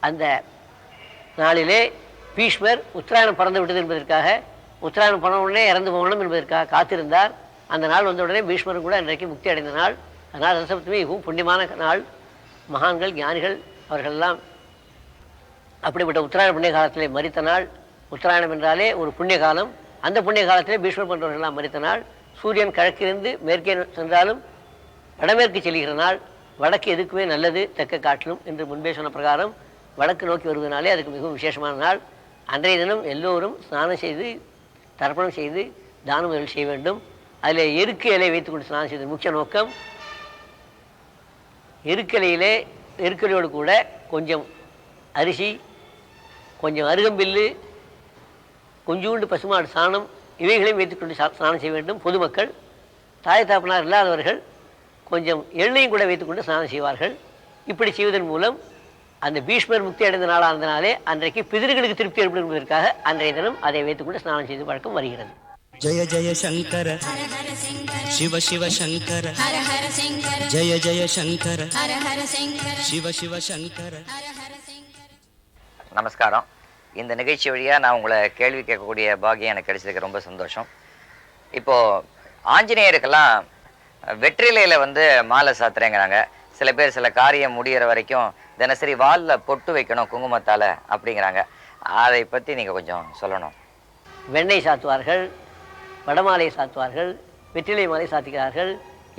அந்த நாளிலே பீஷ்மர் உத்தராயணம் பறந்து விட்டது என்பதற்காக, உத்தராயணம் பறந்த உடனே இறந்து போகணும் என்பதற்காக காத்திருந்தார். அந்த நாள் வந்த உடனே பீஷ்மரும் கூட அன்றைக்கு முக்தி அடைந்த நாள். அதனால் ரதசப்தமி மிகவும் புண்ணியமான நாள். மகான்கள் ஞானிகள் அவர்களெல்லாம் அப்படிப்பட்ட உத்தராயண புண்ணிய காலத்திலே மரித்த நாள். உத்தராயணம் என்றாலே ஒரு புண்ணிய காலம். அந்த புண்ணிய காலத்திலே பீஷ்மர் போன்றவர்களெல்லாம் மரித்த நாள். சூரியன் கிழக்கிலிருந்து மேற்கே சென்றாலும் வடமேற்கு செல்கிற நாள். வடக்கு எதுக்குமே நல்லது தெற்க காட்டிலும் என்று முன்பே சொன்ன பிரகாரம் வடக்கு நோக்கி வருவதனாலே அதுக்கு மிகவும் விசேஷமான நாள். அன்றைய தினம் எல்லோரும் ஸ்நானம் செய்து தர்ப்பணம் செய்து தானம் செய்ய வேண்டும். அதில் எருக்கு இலை வைத்துக்கொண்டு ஸ்நானம் செய்வது முக்கிய நோக்கம். எருக்கலையிலே எருக்கலையோடு கூட கொஞ்சம் அரிசி, கொஞ்சம் அருகம்பில்லு, கொஞ்சோண்டு பசுமாடு சாணம் இவைகளையும் வைத்துக்கொண்டு ஸ்நானம் செய்ய வேண்டும். பொதுமக்கள், தாய் தாப்பனார் இல்லாதவர்கள் கொஞ்சம் எண்ணெயும் கூட வைத்துக்கொண்டு ஸ்நானம் செய்வார்கள். இப்படி செய்வதன் மூலம் அந்த பீஷ்மர் முக்தி அடைந்த நாளானதினாலே அன்றைக்கு பிதர்களுக்கு திருப்தி ஏற்படும் என்பதற்காக அன்றைய தினம் அதை வைத்துக்கொண்டு ஸ்நானம் செய்து பழக்கம் வருகிறது. ஜய ஜய சங்கர சிவ சிவ சங்கர ஜய ஜய சங்கர சிவ சிவ சங்கர. நமஸ்காரம். இந்த நிகழ்ச்சி வழியாக நான் உங்களை கேள்வி கேட்கக்கூடிய பாக்கியம் எனக்கு கிடைச்சதுக்கு ரொம்ப சந்தோஷம். இப்போது ஆஞ்சநேயருக்கெல்லாம் வெற்றிலையில் மாலை சாத்துறேங்கிறாங்க. சில பேர் சில காரியம் முடிகிற வரைக்கும் தினசரி வாலில் பொட்டு வைக்கணும் குங்குமத்தால் அப்படிங்கிறாங்க. அதை பற்றி நீங்கள் கொஞ்சம் சொல்லணும். வெண்ணெய் சாத்துவார்கள், வடமாலை சாத்துவார்கள், வெற்றிலை மாலை சாத்துகிறார்கள்.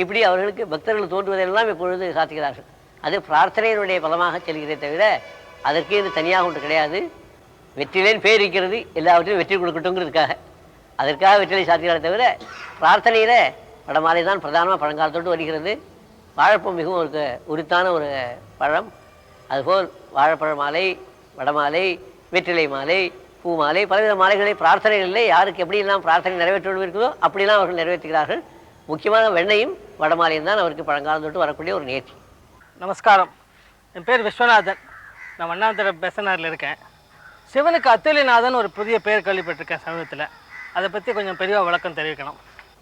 இப்படி அவர்களுக்கு பக்தர்கள் தோன்றுவதெல்லாம் இப்பொழுது சாத்துகிறார்கள். அது பிரார்த்தனையினுடைய பலமாக செல்கிறதே தவிர அதற்கு இது தனியாக ஒன்று கிடையாது. வெற்றிலேன்னு பேர் இருக்கிறது, எல்லாவற்றையும் வெற்றி கொடுக்கட்டுங்கிறதுக்காக அதற்காக வெற்றிலை சாத்துகிறாரே தவிர பிரார்த்தனையில் வடமாலை தான் பிரதானமாக பழங்காலத்தோடு வருகிறது. வாழைப்பூ மிகவும் ஒரு உரித்தான ஒரு பழம். அதுபோல் வாழைப்பழ மாலை, வடமாலை, வெற்றிலை மாலை, பூ மாலை, பலவித மாலைகளை பிரார்த்தனைகளிலே யாருக்கு எப்படியெல்லாம் பிரார்த்தனை நிறைவேற்ற இருக்குதோ அப்படிலாம் அவர்கள் நிறைவேற்றுகிறார்கள். முக்கியமாக வெண்ணையும் வடமாலையும் தான் அவருக்கு பழங்காலம் தொட்டு வரக்கூடிய ஒரு நேர்ச்சி. நமஸ்காரம். என் பேர் விஸ்வநாதன். நான் வண்ணாந்தர பெசனாரில் இருக்கேன். சிவனுக்கு அத்துல்யநாதன் ஒரு புதிய பெயர் கேள்விப்பட்டிருக்கேன் சமீபத்தில். அதை பற்றி கொஞ்சம் பெரிய விளக்கம் தெரிவிக்கணும்.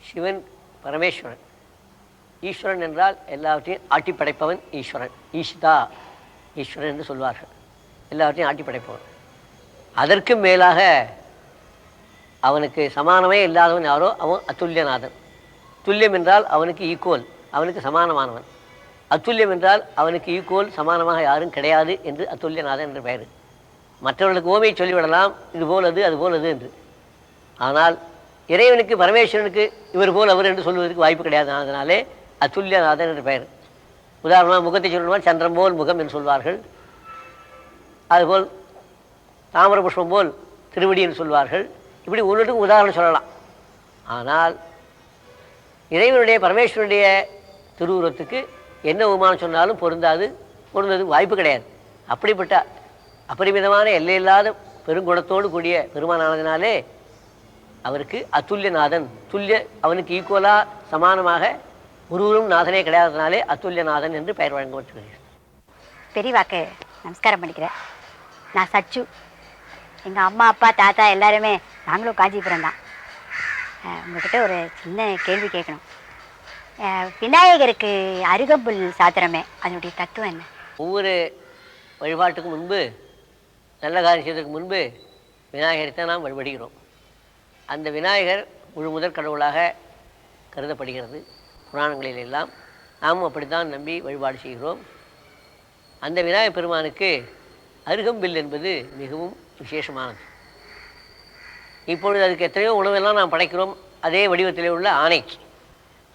சிவன் பரமேஸ்வரன். ஈஸ்வரன் என்றால் எல்லாவற்றையும் ஆட்டி படைப்பவன் ஈஸ்வரன். ஈஷிதா ஈஸ்வரன் என்று சொல்வார்கள். எல்லாவற்றையும் ஆட்டி படைப்பவன். அதற்கு மேலாக அவனுக்கு சமானமே இல்லாதவன் யாரோ அவன் அத்துல்யநாதன். துல்லியம் என்றால் அவனுக்கு ஈக்குவல், அவனுக்கு சமானமானவன். அத்துல்யம் என்றால் அவனுக்கு ஈக்குவல் சமானமாக யாரும் கிடையாது என்று அத்துல்யநாதன் என்று பெயர். மற்றவர்களுக்கு ஓமையை சொல்லிவிடலாம், இது போல் அது, அது போல் அது என்று. ஆனால் இறைவனுக்கு பரமேஸ்வரனுக்கு இவர் போல் அவர் என்று சொல்வதற்கு வாய்ப்பு கிடையாது. அதனாலே அத்துல்யநாதன் என்று பெயர். உதாரணமாக முகத்தை சொல்லணுமா சந்திரன் போல் முகம் என்று சொல்வார்கள். அதுபோல் தாமர புஷ்பம் போல் திருவடி என்று சொல்வார்கள். இப்படி ஒன்றுக்கும் உதாரணம் சொல்லலாம். ஆனால் இறைவனுடைய பரமேஸ்வரனுடைய திருவுருவத்துக்கு என்ன உமானம் சொன்னாலும் பொருந்தது வாய்ப்பு கிடையாது. அப்படிப்பட்ட அபரிமிதமான எல்லையில்லாத பெருங்குணத்தோடு கூடிய பெருமானானதினாலே அவருக்கு அத்துல்யநாதன், அவனுக்கு ஈக்குவலாக சமானமாக ஒருவரும் நாதனே கிடையாதனாலே அத்துல்யநாதன் என்று பெயர் வழங்கப்பட்டிருக்கிறது. பெரியவாக்கு நமஸ்காரம் பண்ணிக்கிறேன். நான் சச்சு. எங்கள் அம்மா அப்பா தாத்தா எல்லாருமே நாங்களும் காஞ்சிபுரம் தான். உங்கள்கிட்ட ஒரு சின்ன கேள்வி கேட்கணும். விநாயகருக்கு அருகம்புல் சாத்திரமே, அதனுடைய தத்துவம் என்ன? ஒவ்வொரு வழிபாட்டுக்கு முன்பு, நல்ல காரியம் செய்வதற்கு முன்பு விநாயகரை நாம் வழிபடுகிறோம். அந்த விநாயகர் முழு முதற் கடவுளாக கருதப்படுகிறது புராணங்களில் எல்லாம். நாமும் அப்படித்தான் நம்பி வழிபாடு செய்கிறோம். அந்த விநாயகர் பெருமானுக்கு அருகம்பில் என்பது மிகவும் விசேஷமானது. இப்பொழுது அதுக்கு எத்தனையோ உணவெல்லாம் நாம் படைக்கிறோம். அதே வடிவத்திலே உள்ள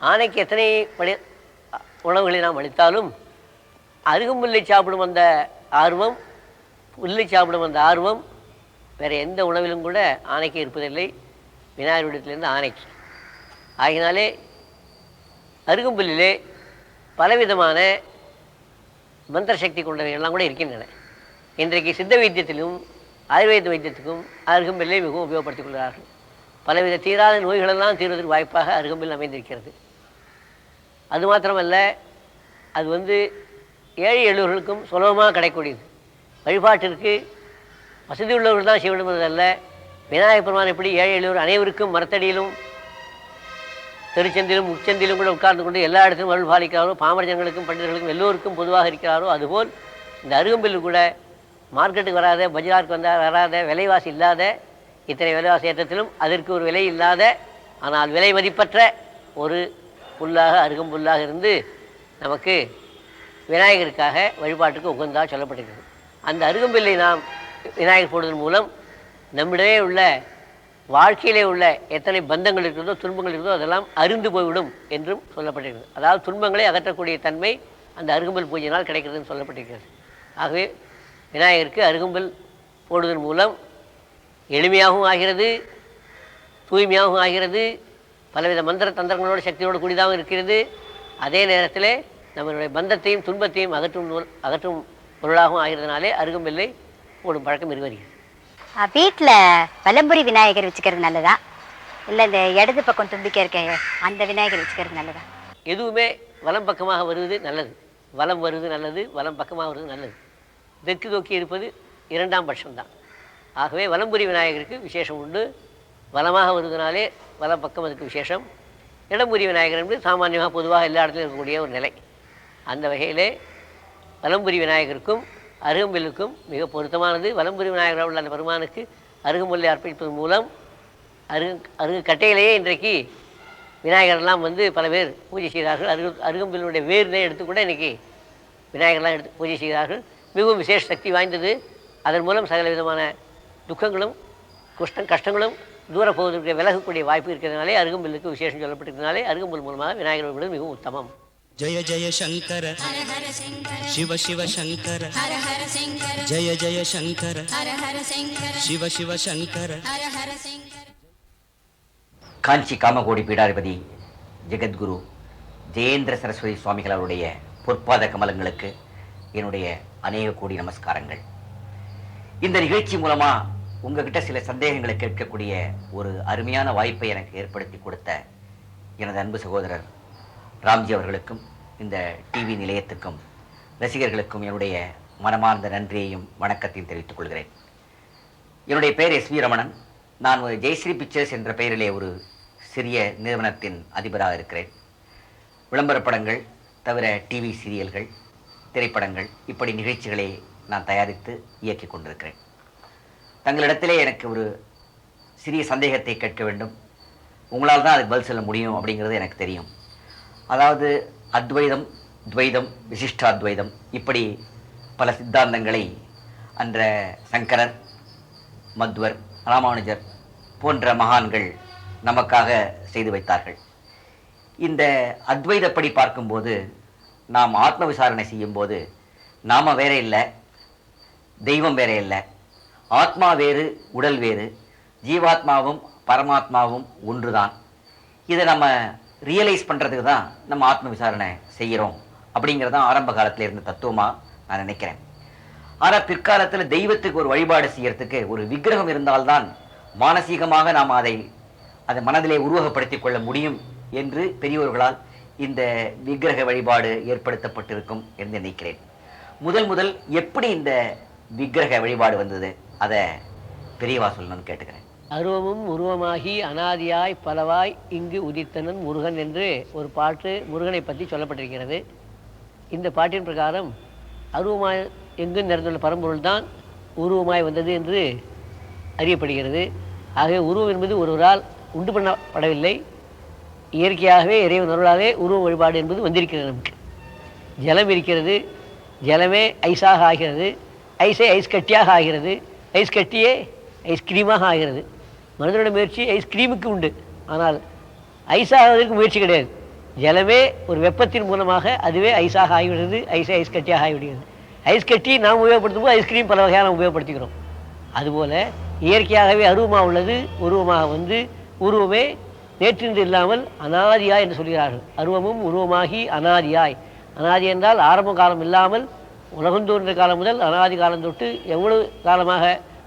ஆனைக்கு எத்தனை உணவுகளை நாம் அளித்தாலும் அருகம்புல்லை சாப்பிடும் அந்த ஆர்வம், புல்லை சாப்பிடும் அந்த ஆர்வம் வேறு எந்த உணவிலும் கூட ஆனைக்கு இருப்பதில்லை, விநாயகர் விடத்திலிருந்து ஆனைக்கு. ஆகினாலே அருகம்புல்லிலே பலவிதமான மந்திர சக்தி கொண்டவைகள்லாம் கூட இருக்கின்றன. இன்றைக்கு சித்த வைத்தியத்திலும் ஆயுர்வேத வைத்தியத்துக்கும் அருகம்பில்லை மிகவும் உபயோகப்படுத்திக் கொள்கிறார்கள். பலவித தீராத நோய்களெல்லாம் தீர்வதற்கு வாய்ப்பாக அருகம்பில் அமைந்திருக்கிறது. அது மாத்திரமல்ல, அது ஏழை எளியவர்களுக்கும் சுலபமாக கிடைக்கக்கூடியது. வழிபாட்டிற்கு வசதி உள்ளவர்கள் தான் செய்ய என்பதல்ல. விநாயகர் பெருமான் எப்படி ஏழை எளியவர் அனைவருக்கும் மரத்தடியிலும் தெருச்சந்திலும் முச்சந்திலும் கூட உட்கார்ந்து கொண்டு எல்லா இடத்திலும் அருள் பாலிக்கிறாரோ, பாமரஜங்களுக்கும் பண்டிதர்களுக்கும் எல்லோருக்கும் பொதுவாக இருக்கிறாரோ, அதுபோல் இந்த அருகம்பில் கூட மார்க்கெட்டுக்கு வராத, பஜாருக்கு வராத, விலைவாசி இல்லாத, இத்தனை விலைவாசி ஏற்றத்திலும் அதற்கு ஒரு விலை இல்லாத, ஆனால் விலை மதிப்பற்ற ஒரு புல்லாக அருகம்புல்லாக இருந்து நமக்கு விநாயகருக்காக வழிபாட்டுக்கு உகந்தாக சொல்லப்பட்டிருக்கிறது. அந்த அருகம்பில்லை நாம் விநாயகர் போடுவதன் மூலம் நம்மிடையே உள்ள வாழ்க்கையிலே உள்ள எத்தனை பந்தங்கள் இருக்கிறதோ, துன்பங்கள் இருக்கிறதோ அதெல்லாம் அருந்து போய்விடும் என்றும் சொல்லப்பட்டிருக்கிறது. அதாவது துன்பங்களை அகற்றக்கூடிய தன்மை அந்த அருகம்புல் பூஜையினால் கிடைக்கிறதுன்னு சொல்லப்பட்டிருக்கிறது. ஆகவே விநாயகருக்கு அருகம்புல் போடுவதன் மூலம் எளிமையாகவும் ஆகிறது, தூய்மையாகவும் ஆகிறது, பலவித மந்திர தந்திரங்களோட சக்தியோடு கூடியதாகவும் இருக்கிறது. அதே நேரத்தில் நம்மளுடைய பந்தத்தையும் துன்பத்தையும் அகற்றும் பொருளாகவும் ஆகிறதுனாலே அருகம்பில்லை போடும் பழக்கம் வருகிறது. வீட்டில் வலம்புரி விநாயகர் வச்சுக்கிறது நல்லதா, இல்லை இந்த இடது பக்கம் தும்பிக்கை இருக்க அந்த விநாயகர் வச்சுக்கிறது நல்லதா? எதுவுமே வலம் பக்கமாக வருவது நல்லது. வலம் வருவது நல்லது, வலம் பக்கமாக வருவது நல்லது. தெற்கு நோக்கி இருப்பது இரண்டாம் பட்சம்தான். ஆகவே வலம்புரி விநாயகருக்கு விசேஷம் உண்டு. வலமாக வருவதனாலே வலம் பக்கம் அதுக்கு விசேஷம். இடம்புரி விநாயகர் என்பது சாமானியமாக பொதுவாக எல்லா இடத்துலையும் இருக்கக்கூடிய ஒரு நிலை. அந்த வகையிலே வலம்புரி விநாயகருக்கும் அருகம்பில்லுக்கும் மிக பொருத்தமானது. வலம்புரி விநாயகராக உள்ள அந்த பெருமானுக்கு அருகம்புல்லை அர்ப்பணிப்பதன் மூலம் கட்டையிலேயே இன்றைக்கு விநாயகர்லாம் பல பேர் பூஜை செய்கிறார்கள். அருகம்பில்லுடைய வேர்னை எடுத்துக்கூட இன்றைக்கி விநாயகர்லாம் எடுத்து பூஜை செய்கிறார்கள். மிகவும் விசேஷ சக்தி வாய்ந்தது. அதன் மூலம் சகல விதமான துக்கங்களும் கஷ்டங்களும் தூர போவதற்கு விலகக்கூடிய வாய்ப்பு இருக்கிறதுனாலே அருகம்பில்லுக்கு விசேஷம் சொல்லப்பட்டிருக்கிறதுனாலே அருகம்புல் மூலமாக விநாயகர் வழிபடுவது மிகவும் உத்தமம். ஜய ஜய சங்கர சிவ சிவ சங்கர ஜய ஜய சங்கர சிவ சிவ சங்கர. காஞ்சி காமகோடி பீடாதிபதி ஜெகத்குரு ஜெயேந்திர சரஸ்வதி சுவாமிகள் அவருடைய பொற்பாத கமலங்களுக்கு என்னுடைய அநேக கோடி நமஸ்காரங்கள். இந்த நிகழ்ச்சி மூலமா உங்ககிட்ட சில சந்தேகங்களை கேட்கக்கூடிய ஒரு அருமையான வாய்ப்பை எனக்கு ஏற்படுத்தி கொடுத்த எனது அன்பு சகோதரர் ராம்ஜி அவர்களுக்கும் இந்த டிவி நிலையத்துக்கும் ரசிகர்களுக்கும் என்னுடைய மனமார்ந்த நன்றியையும் வணக்கத்தையும் தெரிவித்துக் கொள்கிறேன். என்னுடைய பெயர் எஸ் வி ரமணன். நான் ஒரு ஜெயஸ்ரீ பிக்சர்ஸ் என்ற பெயரிலே ஒரு சிறிய நிறுவனத்தின் அதிபராக இருக்கிறேன். விளம்பர படங்கள் தவிர டிவி சீரியல்கள், திரைப்படங்கள், இப்படி நிகழ்ச்சிகளை நான் தயாரித்து இயக்கி கொண்டிருக்கிறேன். தங்களிடத்திலே எனக்கு ஒரு சிறிய சந்தேகத்தை கேட்க வேண்டும், உங்களால் தான் அதுக்கு பதில் சொல்ல முடியும் அப்படிங்கிறது எனக்கு தெரியும். அதாவது அத்வைதம், துவைதம், விசிஷ்டாத்வைதம், இப்படி பல சித்தாந்தங்களை அன்ற சங்கரர், மத்வர், ராமானுஜர் போன்ற மகான்கள் நமக்காக செய்து வைத்தார்கள். இந்த அத்வைதப்படி பார்க்கும்போது, நாம் ஆத்ம விசாரணை செய்யும்போது நாம வேற இல்லை, தெய்வம் வேற இல்லை, ஆத்மா வேறு, உடல் வேறு, ஜீவாத்மாவும் பரமாத்மாவும் ஒன்றுதான். இதை நம்ம ரியலைஸ் பண்ணுறதுக்கு தான் நம்ம ஆத்ம விசாரணை செய்கிறோம் அப்படிங்கிறதான் ஆரம்ப காலத்தில் இருந்த தத்துவமாக நான் நினைக்கிறேன். ஆனால் பிற்காலத்தில் தெய்வத்துக்கு ஒரு வழிபாடு செய்யறதுக்கு ஒரு விக்கிரகம் இருந்தால்தான் மானசீகமாக நாம் அதை மனதிலே உருவகப்படுத்திக் கொள்ள முடியும் என்று பெரியோர்களால் இந்த விக்கிரக வழிபாடு ஏற்படுத்தப்பட்டிருக்கும் என்று நினைக்கிறேன். முதல் எப்படி இந்த விக்கிரக வழிபாடு வந்தது, அதை பெரியவா சொல்லணும்னு கேட்டுக்கிறேன். அருவமும் உருவமாகி அனாதியாய் பலவாய் இங்கு உதித்தனன் முருகன் என்று ஒரு பாட்டு முருகனை பற்றி சொல்லப்பட்டிருக்கிறது. இந்த பாட்டின் பிரகாரம் அருவமாய் எங்கு நிறைந்துள்ள பரம்பொருள் தான் உருவமாய் வந்தது என்று அறியப்படுகிறது. ஆகவே உருவம் என்பது ஒருவரால் உண்டு பண்ணப்படவில்லை, இயற்கையாகவே இறைவன் அருளாலே உருவ வழிபாடு என்பது வந்திருக்கிறது. நமக்கு ஜலம் இருக்கிறது, ஜலமே ஐஸாக ஆகிறது, ஐஸே ஐஸ் கட்டியாக ஆகிறது, ஐஸ் கட்டியே ஐஸ்கிரீமாக ஆகிறது. மனிதனோட முயற்சி ஐஸ்கிரீமுக்கு உண்டு, ஆனால் ஐஸாகிறதுக்கு முயற்சி கிடையாது. ஜலமே ஒரு வெப்பத்தின் மூலமாக அதுவே ஐஸாக ஆகிவிடுறது, ஐஸே ஐஸ் கட்டியாக ஆகிவிடுகிறது. ஐஸ் கட்டி நாம் உபயோகப்படுத்தும் போது ஐஸ்கிரீம் பல வகையாக நாம் உபயோகப்படுத்திக்கிறோம். அதுபோல் இயற்கையாகவே அருவமாக உள்ளது உருவமாக வந்து உருவமே நேற்றின்று இல்லாமல் அனாதியாய் என்று சொல்கிறார்கள். அருவமும் உருவமாகி அனாதியாய். அனாதி என்றால் ஆரம்ப காலம் இல்லாமல் உலகம் தோன்ற காலம் முதல் அனாதி காலம் தொட்டு எவ்வளவு காலமாக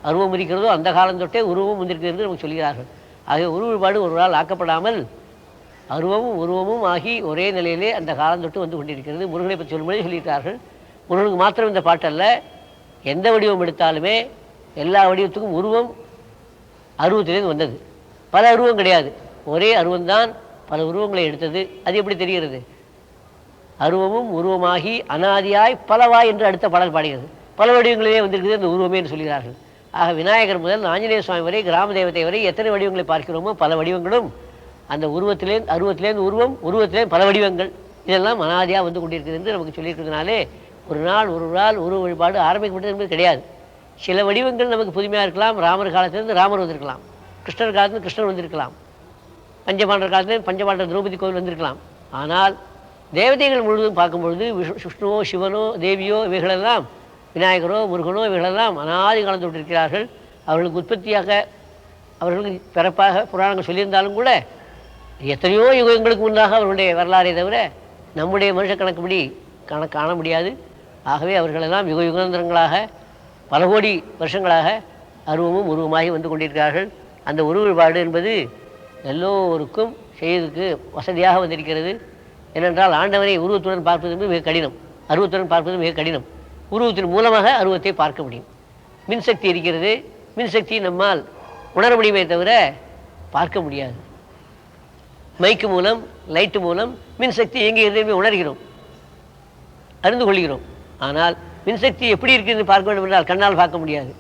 அருவம் இருக்கிறதோ அந்த காலம் தொட்டே உருவமும் வந்திருக்கிறது என்று நமக்கு சொல்கிறார்கள். ஆக உருவ வழிபாடு ஒரு நாள் ஆக்கப்படாமல் அருவமும் உருவமும் ஆகி ஒரே நிலையிலே அந்த காலம் தொட்டு வந்து கொண்டிருக்கிறது. முருகனை பற்றி சொல்லும்போது சொல்லியிருக்கிறார்கள். முருகனுக்கு மாத்திரம் இந்த பாட்டல்ல, எந்த வடிவம் எடுத்தாலுமே எல்லா வடிவத்துக்கும் உருவம் அருவத்திலேருந்து வந்தது. பல அருவம் கிடையாது, ஒரே அருவம்தான் பல உருவங்களை எடுத்தது. அது எப்படி தெரிகிறது? அருவமும் உருவமாகி அனாதியாய் பலவாய் என்று அடுத்த பாடல் பாடுகிறது. பல வடிவங்களிலே வந்திருக்குது அந்த உருவமே என்று சொல்கிறார்கள். ஆக விநாயகர் முதல் ஆஞ்சநேய சுவாமி வரை கிராம தேவதை வரை எத்தனை வடிவங்களை பார்க்கிறோமோ பல வடிவங்களும் அந்த அருவத்திலேருந்து உருவம், உருவத்திலேருந்து பல வடிவங்கள், இதெல்லாம் அனாதியாக வந்து கொண்டிருக்குது என்று நமக்கு சொல்லியிருக்கிறதுனாலே ஒரு நாள் உருவ வழிபாடு ஆரம்பிக்கப்பட்டது என்பது கிடையாது. சில வடிவங்கள் நமக்கு புதுமையாக இருக்கலாம். ராமர் காலத்திலிருந்து ராமர் வந்திருக்கலாம், கிருஷ்ணர் காலத்திலிருந்து கிருஷ்ணர் வந்திருக்கலாம், பஞ்சபாண்டர் காலத்திலிருந்து பஞ்சபாண்டர் திரௌபதி கோவில் வந்திருக்கலாம். ஆனால் தேவதைகள் முழுவதும் பார்க்கும்பொழுது விஷ்ணுவோ சிவனோ தேவியோ இவைகளெல்லாம், விநாயகரோ முருகனோ இவைகளெல்லாம் அனாதி காலம் தொட்டிருக்கிறார்கள். அவர்களுக்கு உற்பத்தியாக அவர்களுக்கு பிறப்பாக புராணங்கள் சொல்லியிருந்தாலும் கூட எத்தனையோ யுகங்களுக்கு முன்னாக அவர்களுடைய வரலாறை தவிர நம்முடைய மனுஷ கணக்குப்படி காண முடியாது. ஆகவே அவர்களெல்லாம் யுகாந்தரங்களாக பல கோடி வருஷங்களாக அருவமும் உருவமாகி வந்து கொண்டிருக்கிறார்கள். அந்த உருவ வழிபாடு என்பது எல்லோருக்கும் செய்வதற்கு வசதியாக வந்திருக்கிறது. ஏனென்றால் ஆண்டவனை உருவத்துடன் பார்ப்பது என்பது மிக கடினம், அருவத்துடன் பார்ப்பது மிக கடினம். உருவத்தின் மூலமாக அருவத்தை பார்க்க முடியும். மின்சக்தி இருக்கிறது, மின்சக்தி நம்மால் உணர முடியுமே தவிர பார்க்க முடியாது. மைக்கு மூலம் லைட்டு மூலம் மின்சக்தி இயங்குகிறது உணர்கிறோம், அறிந்து கொள்கிறோம். ஆனால் மின்சக்தி எப்படி இருக்கிறது பார்க்க வேண்டும் என்றால் கண்ணால் பார்க்க முடியாது.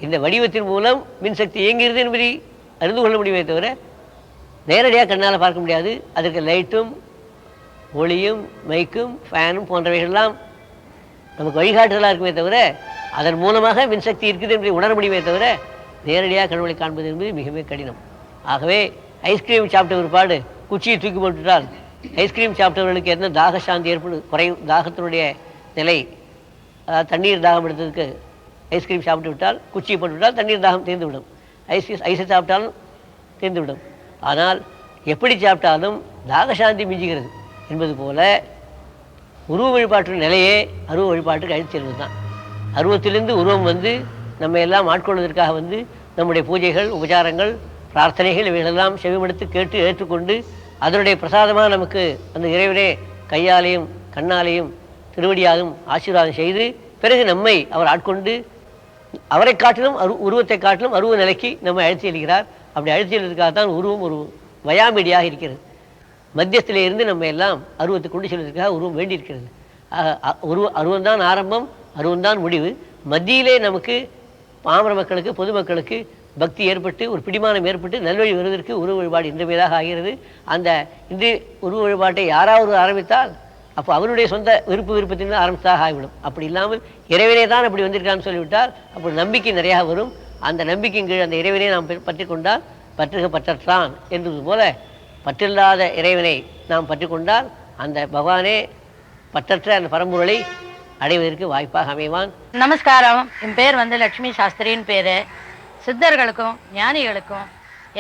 இந்த வடிவத்தின் மூலம் மின்சக்தி இயங்குகிறது என்பதை அறிந்து கொள்ள முடியுமே தவிர நேரடியாக கண்ணால் பார்க்க முடியாது. அதற்கு லைட்டும் ஒளியும் மைக்கும் ஃபேனும் போன்றவைகள்லாம் நமக்கு வழிகாட்டுதலாக இருக்குமே தவிர அதன் மூலமாக மின்சக்தி இருக்குது என்பதை உணர முடியுமே தவிர நேரடியாக கண்வழி காண்பது என்பது மிக மிக கடினம். ஆகவே ஐஸ்கிரீம் சாப்பிட்ட ஒருபாடு குச்சியை தூக்கி போட்டுவிட்டால் ஐஸ்கிரீம் சாப்பிட்டவர்களுக்கு என்ன தாக சாந்தி குறையும், தாகத்தினுடைய நிலை, அதாவது தண்ணீர் தாகம் எடுத்ததுக்கு ஐஸ்கிரீம் சாப்பிட்டு விட்டால் குச்சியை போட்டுவிட்டால் தண்ணீர் தாகம் தீர்ந்துவிடும், ஐஸை சாப்பிட்டாலும் தீர்ந்துவிடும். ஆனால் எப்படி சாப்பிட்டாலும் தாகசாந்தி மிஞ்சுகிறது என்பது போல உருவ வழிபாட்டு நிலையே அருவ வழிபாட்டுக்கு அழைத்து செல்வது தான். அருவத்திலிருந்து உருவம் வந்து நம்ம எல்லாம் ஆட்கொள்வதற்காக வந்து நம்முடைய பூஜைகள் உபச்சாரங்கள் பிரார்த்தனைகள் இவைகளெல்லாம் செவிமடுத்து கேட்டு ஏற்றுக்கொண்டு அதனுடைய பிரசாதமாக நமக்கு அந்த இறைவனே கையாலையும் கண்ணாலையும் திருவடியாலும் ஆசீர்வாதம் செய்து பிறகு நம்மை அவர் ஆட்கொண்டு அவரை காட்டிலும் உருவத்தை காட்டிலும் அருவ நிலைக்கு நம்ம அழைத்து செல்கிறார். அப்படி அழைத்து செல்வதற்காகத்தான் உருவம் ஒரு வயாமீடியாக இருக்கிறது. மத்தியத்திலே இருந்து நம்ம எல்லாம் அருவத்தை கொண்டு செல்வதற்காக உருவம் வேண்டியிருக்கிறது. அருவம்தான் ஆரம்பம், அருவம்தான் முடிவு. மத்தியிலே நமக்கு பாமர மக்களுக்கு பொதுமக்களுக்கு பக்தி ஏற்பட்டு ஒரு பிடிமானம் ஏற்பட்டு நல்வழி வருவதற்கு உருவ வழிபாடு இன்றியமையாக ஆகிறது. அந்த இன்று உருவ வழிபாட்டை யாராவது ஆரம்பித்தால் அப்போ அவருடைய சொந்த விருப்பத்தின் ஆரம்பித்ததாக ஆகிவிடும். அப்படி இல்லாமல் இறைவனே தான் அப்படி வந்திருக்கான்னு சொல்லிவிட்டால் அப்போ நம்பிக்கை நிறையா வரும். அந்த நம்பிக்கையின் கீழ் அந்த இறைவனை நாம் பற்றி கொண்டால் பற்றுக பற்றற்றான் என்பது போல பற்றில்லாத இறைவனை நாம் பற்றி கொண்டால் அந்த பகவானே பற்றற்ற அந்த பரம்பொருளை அடைவதற்கு வாய்ப்பாக அமைவான். நமஸ்காரம். என் பேர் லட்சுமி சாஸ்திரின்னு பேர். சித்தர்களுக்கும் ஞானிகளுக்கும்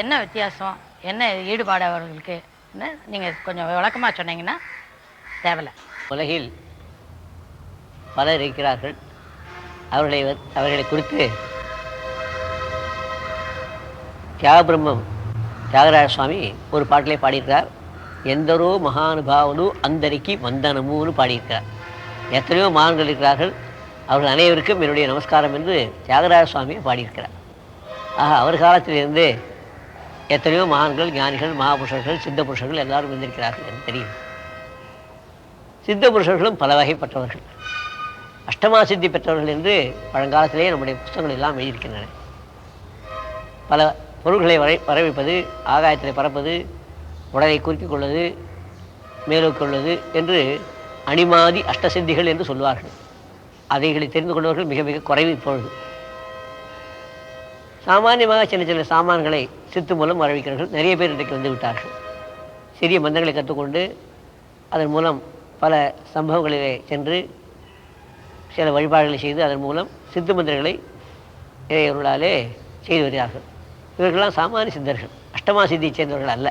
என்ன வித்தியாசம், என்ன ஈடுபாடு அவர்களுக்கு நீங்கள் கொஞ்சம் விளக்கமாக சொன்னீங்கன்னா தேவையில்லை. உலகில் பலர் இருக்கிறார்கள். அவர்களை குறித்து தியாகபிரம்மம் தியாகராஜ சுவாமி ஒரு பாட்டிலே பாடியிருக்கிறார். எந்தரோ மகானுபாவனு அந்தரிக்கு வந்தனமுன்னு பாடியிருக்கிறார். எத்தனையோ மகான்கள் இருக்கிறார்கள், அவர்கள் அனைவருக்கும் என்னுடைய நமஸ்காரம் என்று தியாகராஜ சுவாமியை பாடியிருக்கிறார். ஆக அவர் காலத்திலிருந்து எத்தனையோ மகான்கள், ஞானிகள், மகாபுருஷர்கள், சித்த புருஷர்கள் எல்லாரும் இருந்திருக்கிறார்கள் என்று தெரியும். சித்த புருஷர்களும் பல வகைப்பட்டவர்கள், அஷ்டமா சித்தி பெற்றவர்கள் என்று பழங்காலத்திலேயே நம்முடைய புத்தகங்கள் எல்லாம் எழுதியிருக்கின்றன. பல பொருள்களை வரவைப்பது, ஆகாயத்தில் பறப்பது, உடலை குறுக்கிக் கொள்வது, மேலோக்கொள்வது என்று அணிமாதி அஷ்டசித்திகள் என்று சொல்வார்கள். அதைகளை தெரிந்து கொள்வர்கள் மிக மிக குறைவு இப்பொழுது. சாமானியமாக சின்ன சின்ன சாமான்களை சித்து மூலம் வரவைக்கிறார்கள். நிறைய பேர் இன்றைக்கு வந்து விட்டார்கள். சிறிய மந்திரங்களை கற்றுக்கொண்டு அதன் மூலம் பல சம்பவங்களிலே சென்று சில வழிபாடுகளை செய்து அதன் மூலம் சித்து மந்திரங்களை இறையொருளாலே செய்து வருகிறார்கள். இவர்களெல்லாம் சாமானிய சித்தர்கள், அஷ்டமா சித்தியை சேர்ந்தவர்கள் அல்ல.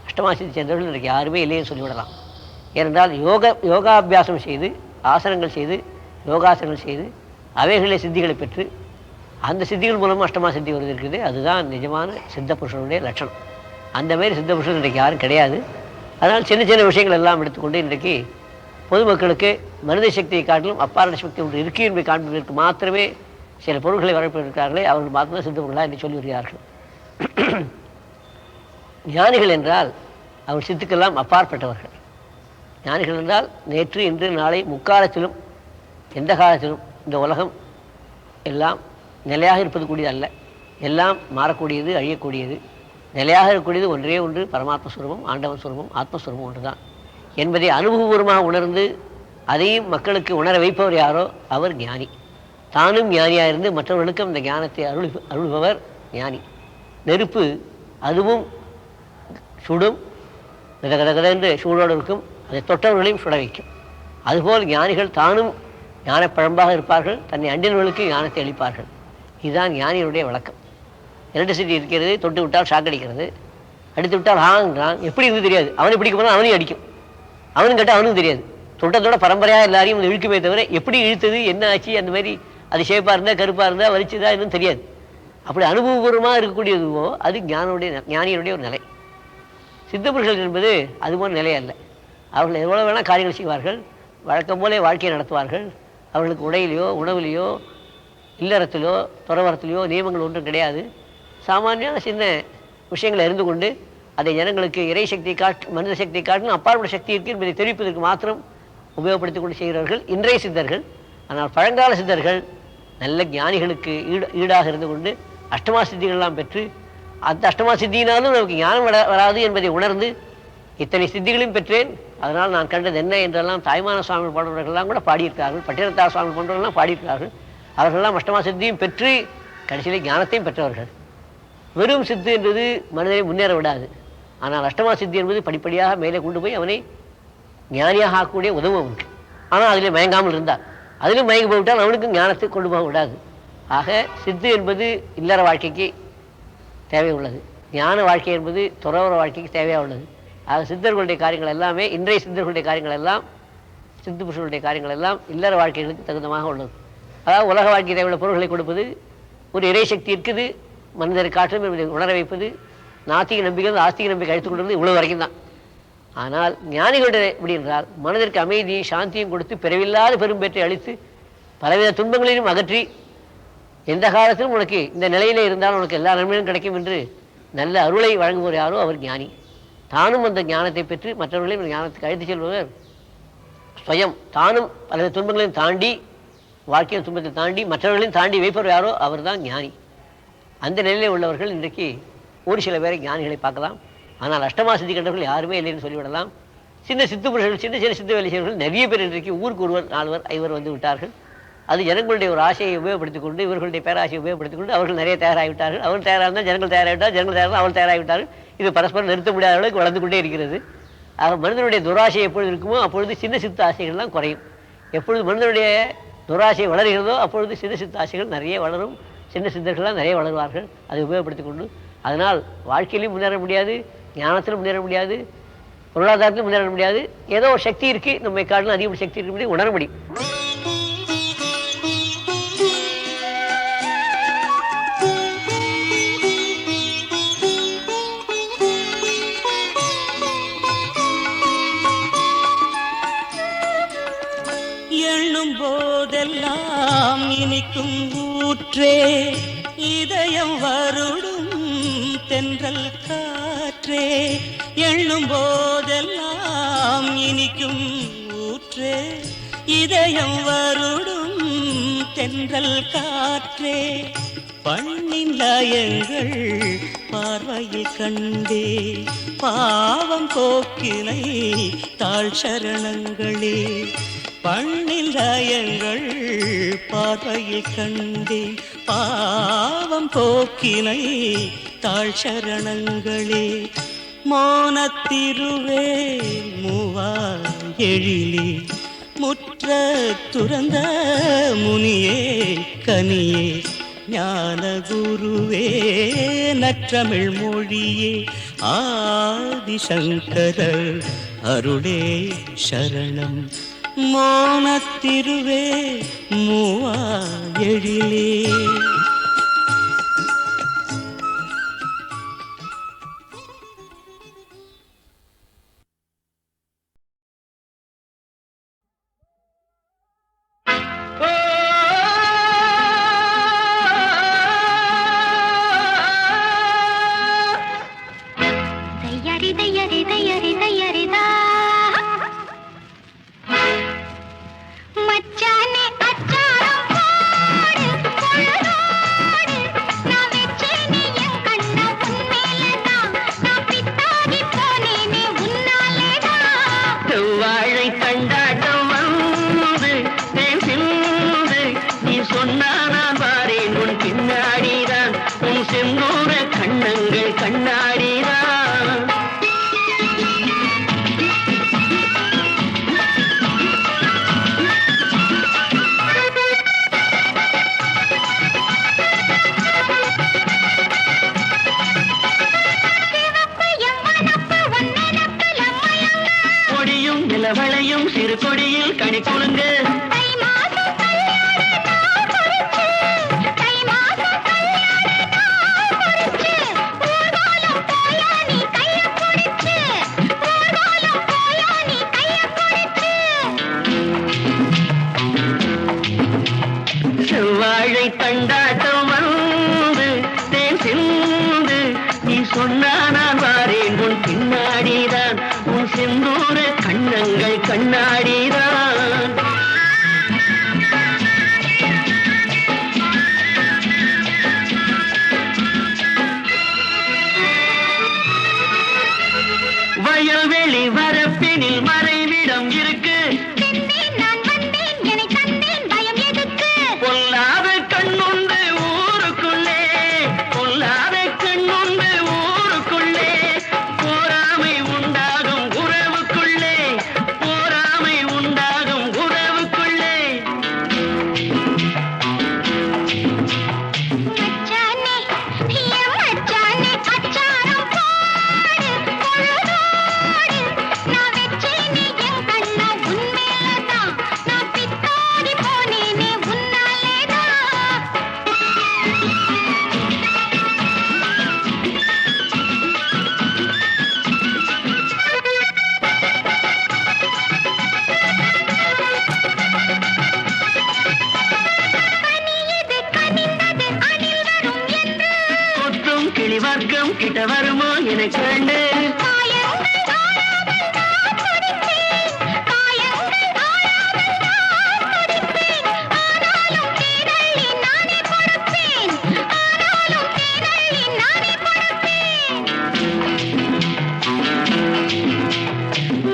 அஷ்டமா சித்தி சேர்ந்தவர்கள் இன்றைக்கு யாருமே இல்லைன்னு சொல்லிவிடலாம். ஏனென்றால் யோகாபியாசம் செய்து, ஆசனங்கள் செய்து, யோகாசனங்கள் செய்து அவைகளிலே சித்திகளை பெற்று அந்த சித்திகள் மூலமாக அஷ்டமா சித்தி வருது இருக்குது. அதுதான் நிஜமான சித்த புருஷனுடைய லட்சணம். அந்த மாதிரி சித்த புருஷன் இன்றைக்கு யாரும் கிடையாது. அதனால் சின்ன சின்ன விஷயங்கள் எல்லாம் எடுத்துக்கொண்டு இன்றைக்கு பொதுமக்களுக்கு மனித சக்தியை காட்டிலும் அப்பாரண சக்தி ஒன்று இருக்கு என்பதை காண்பதற்கு மாத்திரமே சில பொருட்களை வரப்பட்டிருக்கிறார்களே, அவர்கள் மாத்திரம் சித்த பொருளாக என்று சொல்லி வருகிறார்கள். ஞானிகள் என்றால் அவர் சித்துக்கெல்லாம் அப்பாற்பட்டவர்கள். ஞானிகள் என்றால் நேற்று, இன்று, நாளை, முக்காலத்திலும் எந்த காலத்திலும் இந்த உலகம் எல்லாம் நிலையாக இருப்பது கூடியது அல்ல. எல்லாம் மாறக்கூடியது, அழியக்கூடியது. நிலையாக இருக்கக்கூடியது ஒன்றே ஒன்று, பரமாத்ம ஸ்வரூபம், ஆண்டவன் ஸ்வரூபம், ஆத்மஸ்வரூபம் ஒன்று தான் என்பதை அனுபவபூர்வமாக உணர்ந்து அதையும் மக்களுக்கு உணர வைப்பவர் யாரோ அவர் ஞானி. தானும் ஞானியாக இருந்து மற்றவர்களுக்கும் அந்த ஞானத்தை அருள்பவர் ஞானி. நெருப்பு அதுவும் சுடும், கதகதகத என்று சூடோடு இருக்கும், அதை தொட்டவர்களையும் சுட வைக்கும். அதுபோல் ஞானிகள் தானும் ஞானப்பழம்பாக இருப்பார்கள், தன்னை அண்டினவர்களுக்கு ஞானத்தை அளிப்பார்கள். இதுதான் ஞானிகளுடைய வழக்கம். எலக்ட்ரிசிட்டி இருக்கிறது, தொட்டு விட்டால் ஷாக் அடிக்கிறது, அடித்து விட்டால் ஹாங்கிறான். எப்படி இருந்து தெரியாது, அவனை பிடிக்க போனால் அவனையும் அடிக்கும், அவனும் கேட்டால் அவனுக்கும் தெரியாது. தொட்டத்தோட பரம்பரையாக எல்லாரையும் இழுக்குமே தவிர எப்படி இழுத்தது, என்ன ஆச்சு, அந்த மாதிரி அது ஷேப்பாக இருந்தால், கருப்பாக இருந்தால், வலிச்சுதா இன்னும் தெரியாது. அப்படி அனுபவபூர்வமாக இருக்கக்கூடியதுவோ அது ஞானிகளுடைய ஒரு நிலை. சித்தபுருஷர்கள் என்பது அதுபோல் நிலை அல்ல. அவர்கள் எவ்வளோ வேணால் காரியங்கள் செய்வார்கள், வழக்கம் போலே வாழ்க்கையை நடத்துவார்கள். அவர்களுக்கு உடையிலையோ, உணவிலையோ, இல்லறத்திலோ, துறவரத்திலையோ நியமங்கள் ஒன்றும் கிடையாது. சாமானியமான சின்ன விஷயங்களை அறிந்து கொண்டு அதை ஜனங்களுக்கு இறை சக்தியை மனித சக்தியை காட்டிலும் அப்பாற்பட்ட சக்தி இருக்கு என்பதை தெரிவிப்பதற்கு மாத்திரம் உபயோகப்படுத்திக் கொண்டு செய்கிறார்கள் இன்றைய சித்தர்கள். ஆனால் பழங்கால சித்தர்கள் நல்ல ஞானிகளுக்கு ஈடாக இருந்து கொண்டு அஷ்டமா சித்திகள்லாம் பெற்று அந்த அஷ்டமா சித்தியினாலும் நமக்கு ஞானம் வராது என்பதை உணர்ந்து இத்தனை சித்திகளையும் பெற்றேன், அதனால் நான் கண்டது என்ன என்றெல்லாம் தாய்மான சுவாமி போன்றவர்கள்லாம் கூட பாடியிருக்கிறார்கள். பட்டினத்தார் சுவாமி போன்றவர்கள்லாம் பாடியிருக்கிறார்கள். அவர்களெல்லாம் அஷ்டமா சித்தியும் பெற்று கடைசியில் ஞானத்தையும் பெற்றவர்கள். வெறும் சித்து என்பது மனிதனை முன்னேற விடாது. ஆனால் அஷ்டமா சித்தி என்பது படிப்படியாக மேலே கொண்டு போய் அவனை ஞானியாக ஆக்கக்கூடிய உதவும் அவனுக்கு. ஆனால் அதில் மயங்காமல் இருந்தார். அதிலும் மயங்கி போய்விட்டால் அவனுக்கும் ஞானத்தை கொண்டு போக விடாது. ஆக சித்து என்பது இல்லற வாழ்க்கைக்கு தேவை உள்ளது, ஞான வாழ்க்கை என்பது துறவர வாழ்க்கைக்கு தேவையாக உள்ளது. ஆக சித்தர்களுடைய காரியங்கள் எல்லாமே, இன்றைய சித்தர்களுடைய காரியங்கள் எல்லாம், சித்து புருஷர்களுடைய காரியங்கள் எல்லாம் இல்லற வாழ்க்கைகளுக்கு தகுந்தமாக உள்ளது. அதாவது உலக வாழ்க்கை தேவையுள்ள பொருள்களை கொடுப்பது, ஒரு இறை சக்தி இருக்குது மனிதரை காட்டும் என்பதை உணர வைப்பது, நாத்திக நம்பிக்கை ஆஸ்திக நம்பிக்கை அழைத்துக் கொண்டிருந்தது இவ்வளவு வரைக்கும் தான். ஆனால் ஞானிகளுடைய எப்படி என்றால் மனதிற்கு அமைதியும் சாந்தியும் கொடுத்து பிறவில்லாத பெரும்பேற்றை அளித்து பலவித துன்பங்களையும் அகற்றி எந்த காலத்திலும் உனக்கு இந்த நிலையிலே இருந்தால் உனக்கு எல்லா நன்மையும் கிடைக்கும் என்று நல்ல அருளை வழங்குவோர் யாரோ அவர் ஞானி. தானும் அந்த ஞானத்தை பெற்று மற்றவர்களையும் ஞானத்துக்கு அழைத்து செல்பவர் ஸ்வயம். தானும் பல துன்பங்களையும் தாண்டி, வாழ்க்கையின் துன்பத்தை தாண்டி மற்றவர்களையும் தாண்டி வைப்பவர் யாரோ அவர் தான் ஞானி. அந்த நிலையில் உள்ளவர்கள் இன்றைக்கு ஒரு சில பேரை ஞானிகளை பார்க்கலாம். ஆனால் அஷ்டமா சித்தி கண்டவர்கள் யாருமே இல்லைன்னு சொல்லிவிடலாம். சின்ன சித்து புருஷர்கள், சின்ன சின்ன சித்து வேலை செய்வர்கள் நிறைய பேர் இன்றைக்கு ஊருக்கு ஒருவர், 4 5 வந்து விட்டார்கள். அது ஜனங்களுடைய ஒரு ஆசையை உபயோகப்படுத்திக் கொண்டு, இவர்களுடைய பேராசையை உபயோகப்படுத்திக் கொண்டு அவர்கள் நிறைய தயாராகிவிட்டார்கள். அவர்கள் தயாராக இருந்தால் ஜனங்கள் தயாராகிவிட்டார், ஜனங்கள் தயாராக அவர்கள் தயாராகிவிட்டார்கள். இது பரஸ்பரம் நிறுத்த முடியாத அளவுக்கு வளர்ந்து கொண்டே இருக்கிறது. ஆக மனிதனுடைய துராசை எப்பொழுது இருக்குமோ அப்பொழுது சின்ன சித்து ஆசைகள்லாம் குறையும். எப்பொழுது மனிதனுடைய துராசை வளர்கிறதோ அப்பொழுது சின்ன சித்து ஆசைகள் நிறைய வளரும். சின்ன சித்தர்கள்லாம் நிறைய வளருவார்கள் அதை உபயோகப்படுத்திக் கொண்டு. அதனால் வாழ்க்கையிலும் முன்னேற முடியாது, ஞானத்திலும் முன்னேற முடியாது, பொருளாதாரத்தில் முன்னேற முடியாது. ஏதோ ஒரு சக்தி இருக்குது, நம்மை காட்டிலும் அதிகமான சக்தி இருக்கு உணர முடியும். எண்ணும் போதெல்லாம் இனிக்கும் ஊற்றே, இதயம் வருடும் தென்றல் காற்றே. எண்ணும் போதெல்லாம் இனிக்கும் ஊற்றே, இதயம் வருடும் தென்றல் காற்றே. பண்ணின் லயங்கள் பார்வையில் கண்டே, பாவம் போக்கினை தாழ் சரணங்களே. பண்ணின் லயங்கள் பார்வையில் கண்டேன், பாவம் போக்கினை தாழ் சரணங்களே. மோனத்திருவே மூவா எழிலே, முற்ற துறந்த முனியே கனியே, ஞான குருவே நற்றமிழ் மொழியே. ஆதிசங்கரர் அருளே சரணம். மோனத்திருவே மூவா எழிலே. தையரி தையரி தையரி தையரிதா மச்சானே அச்சாரம் போடு பொழுதோடு, நான் வெச்சேனே என் கண்ண உன்மேலதான், நான் பித்தாகி போனேனே உன்னாலேதான். செவ்வாழை கண்டாட்டம் வந்து தேன் சிந்து, நீ சொன்னா நான் பாரேன் உன் பின்னாடிதான், உன் செந்தூர கண்ணங்கள் கண்ணாடிதான். கொடியும் நிலவளையும் சிறு கொடியில் கனி குலுங்க, தை மாசம் கல்யாண நாள் குறிச்சு, தை மாசம் கல்யாண நாள் குறிச்சு, ஊர்வலம் போயா நீ கைய பிடிச்சு, ஊர்வலம் போயா நீ கைய பிடிச்சு. செவ்வாழை கண்டாட்டம் வந்து தேன் சிந்து, நீ சொன்னா நான் வாரேன் உன் பின்னாடிதான், உன் செந்தூர கண்ணங்கள் கண்ணாடிதான். வயல்வெளி வரப்பினில் மறைவிடம் இருக்கு, சென்றேன் நான் வந்தேன் என்னை தந்தேன் பயம் எதுக்கு. பொல்லாத கண்ணுண்டு ஊருக்குள்ளே, பொல்லாத கண்ணுண்டு ஊருக்குள்ளே, போராமை உண்டாகும் உறவுக்குள்ளே, போராமை உண்டாகும் உறவுக்குள்ளே. மச்சானே என் மச்சானே அச்சாரம் போடு பொழுதோடு, நான் வெச்சேனே என் கண்ண உன்மேலதான், நான் பித்தாகி போனேனே உன்னாலேதான். கனியது கனிந்தது அணில் வரும் என்று, கொத்தும் கிளி வர்க்கம் கிட்ட வருமோ என கண்டு, காயங்கள் ஆறாமல் நான் துடித்தேன், காயங்கள் ஆறாமல் நான் துடித்தேன். ஆனாலும் தேனள்ளி நானே கொடுப்பேன், ஆனாலும் தேனள்ளி நானே கொடுப்பேன்.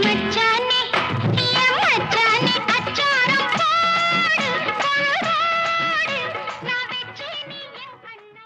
மச்சானே என் மச்சானே அச்சாரம் போடு பொழுதோடு, நான் வெச்சேனே என் கண்ண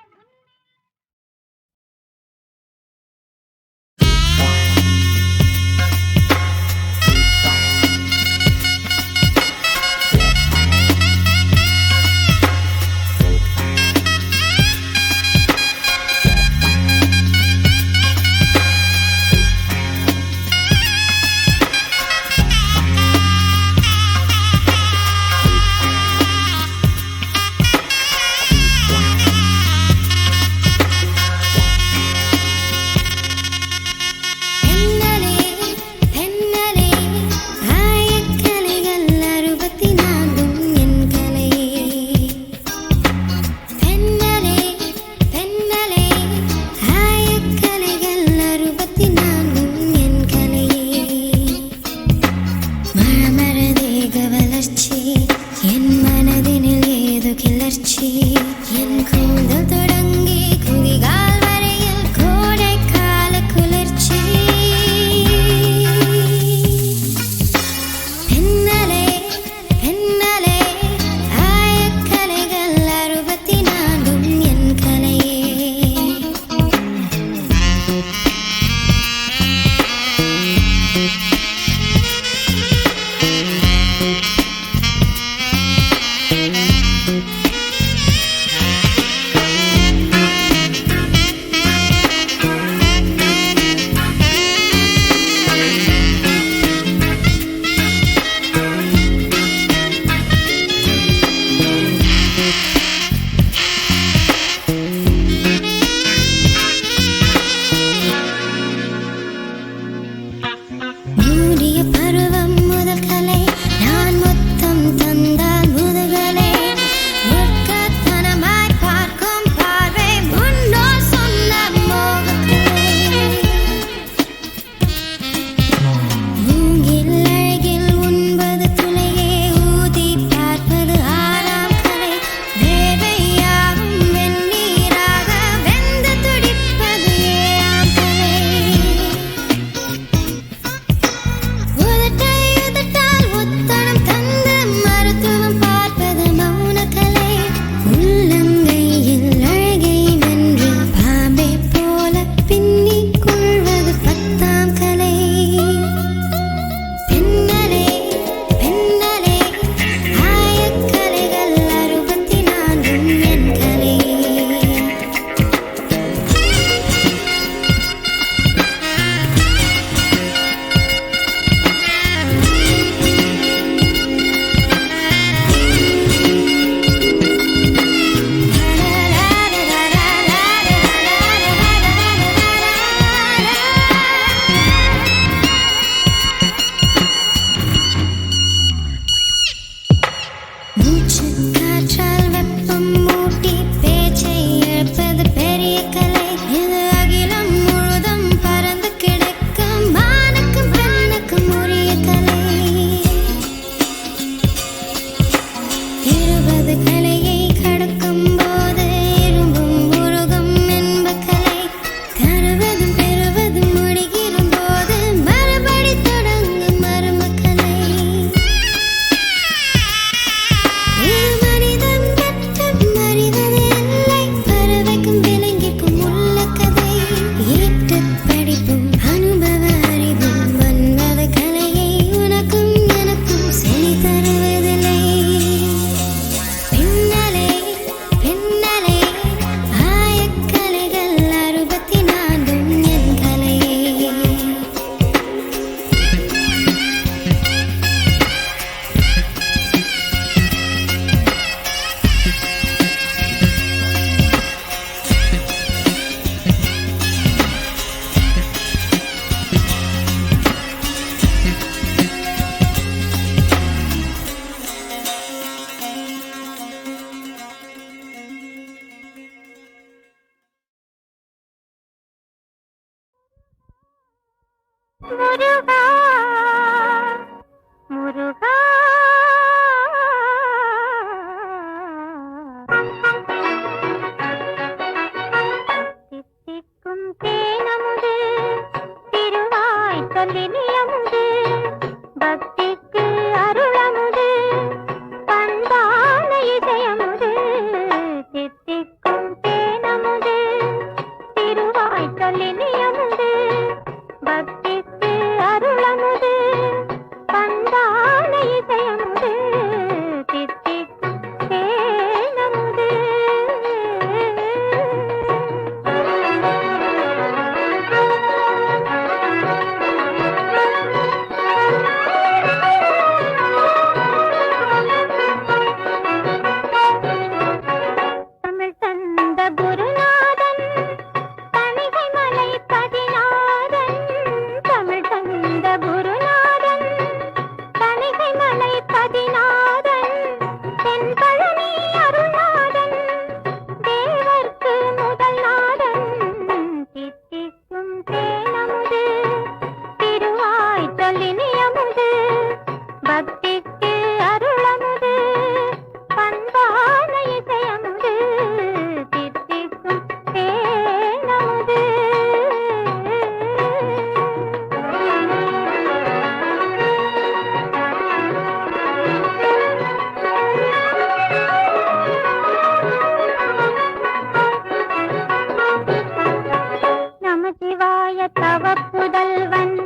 ஆய தவ புதல்வன்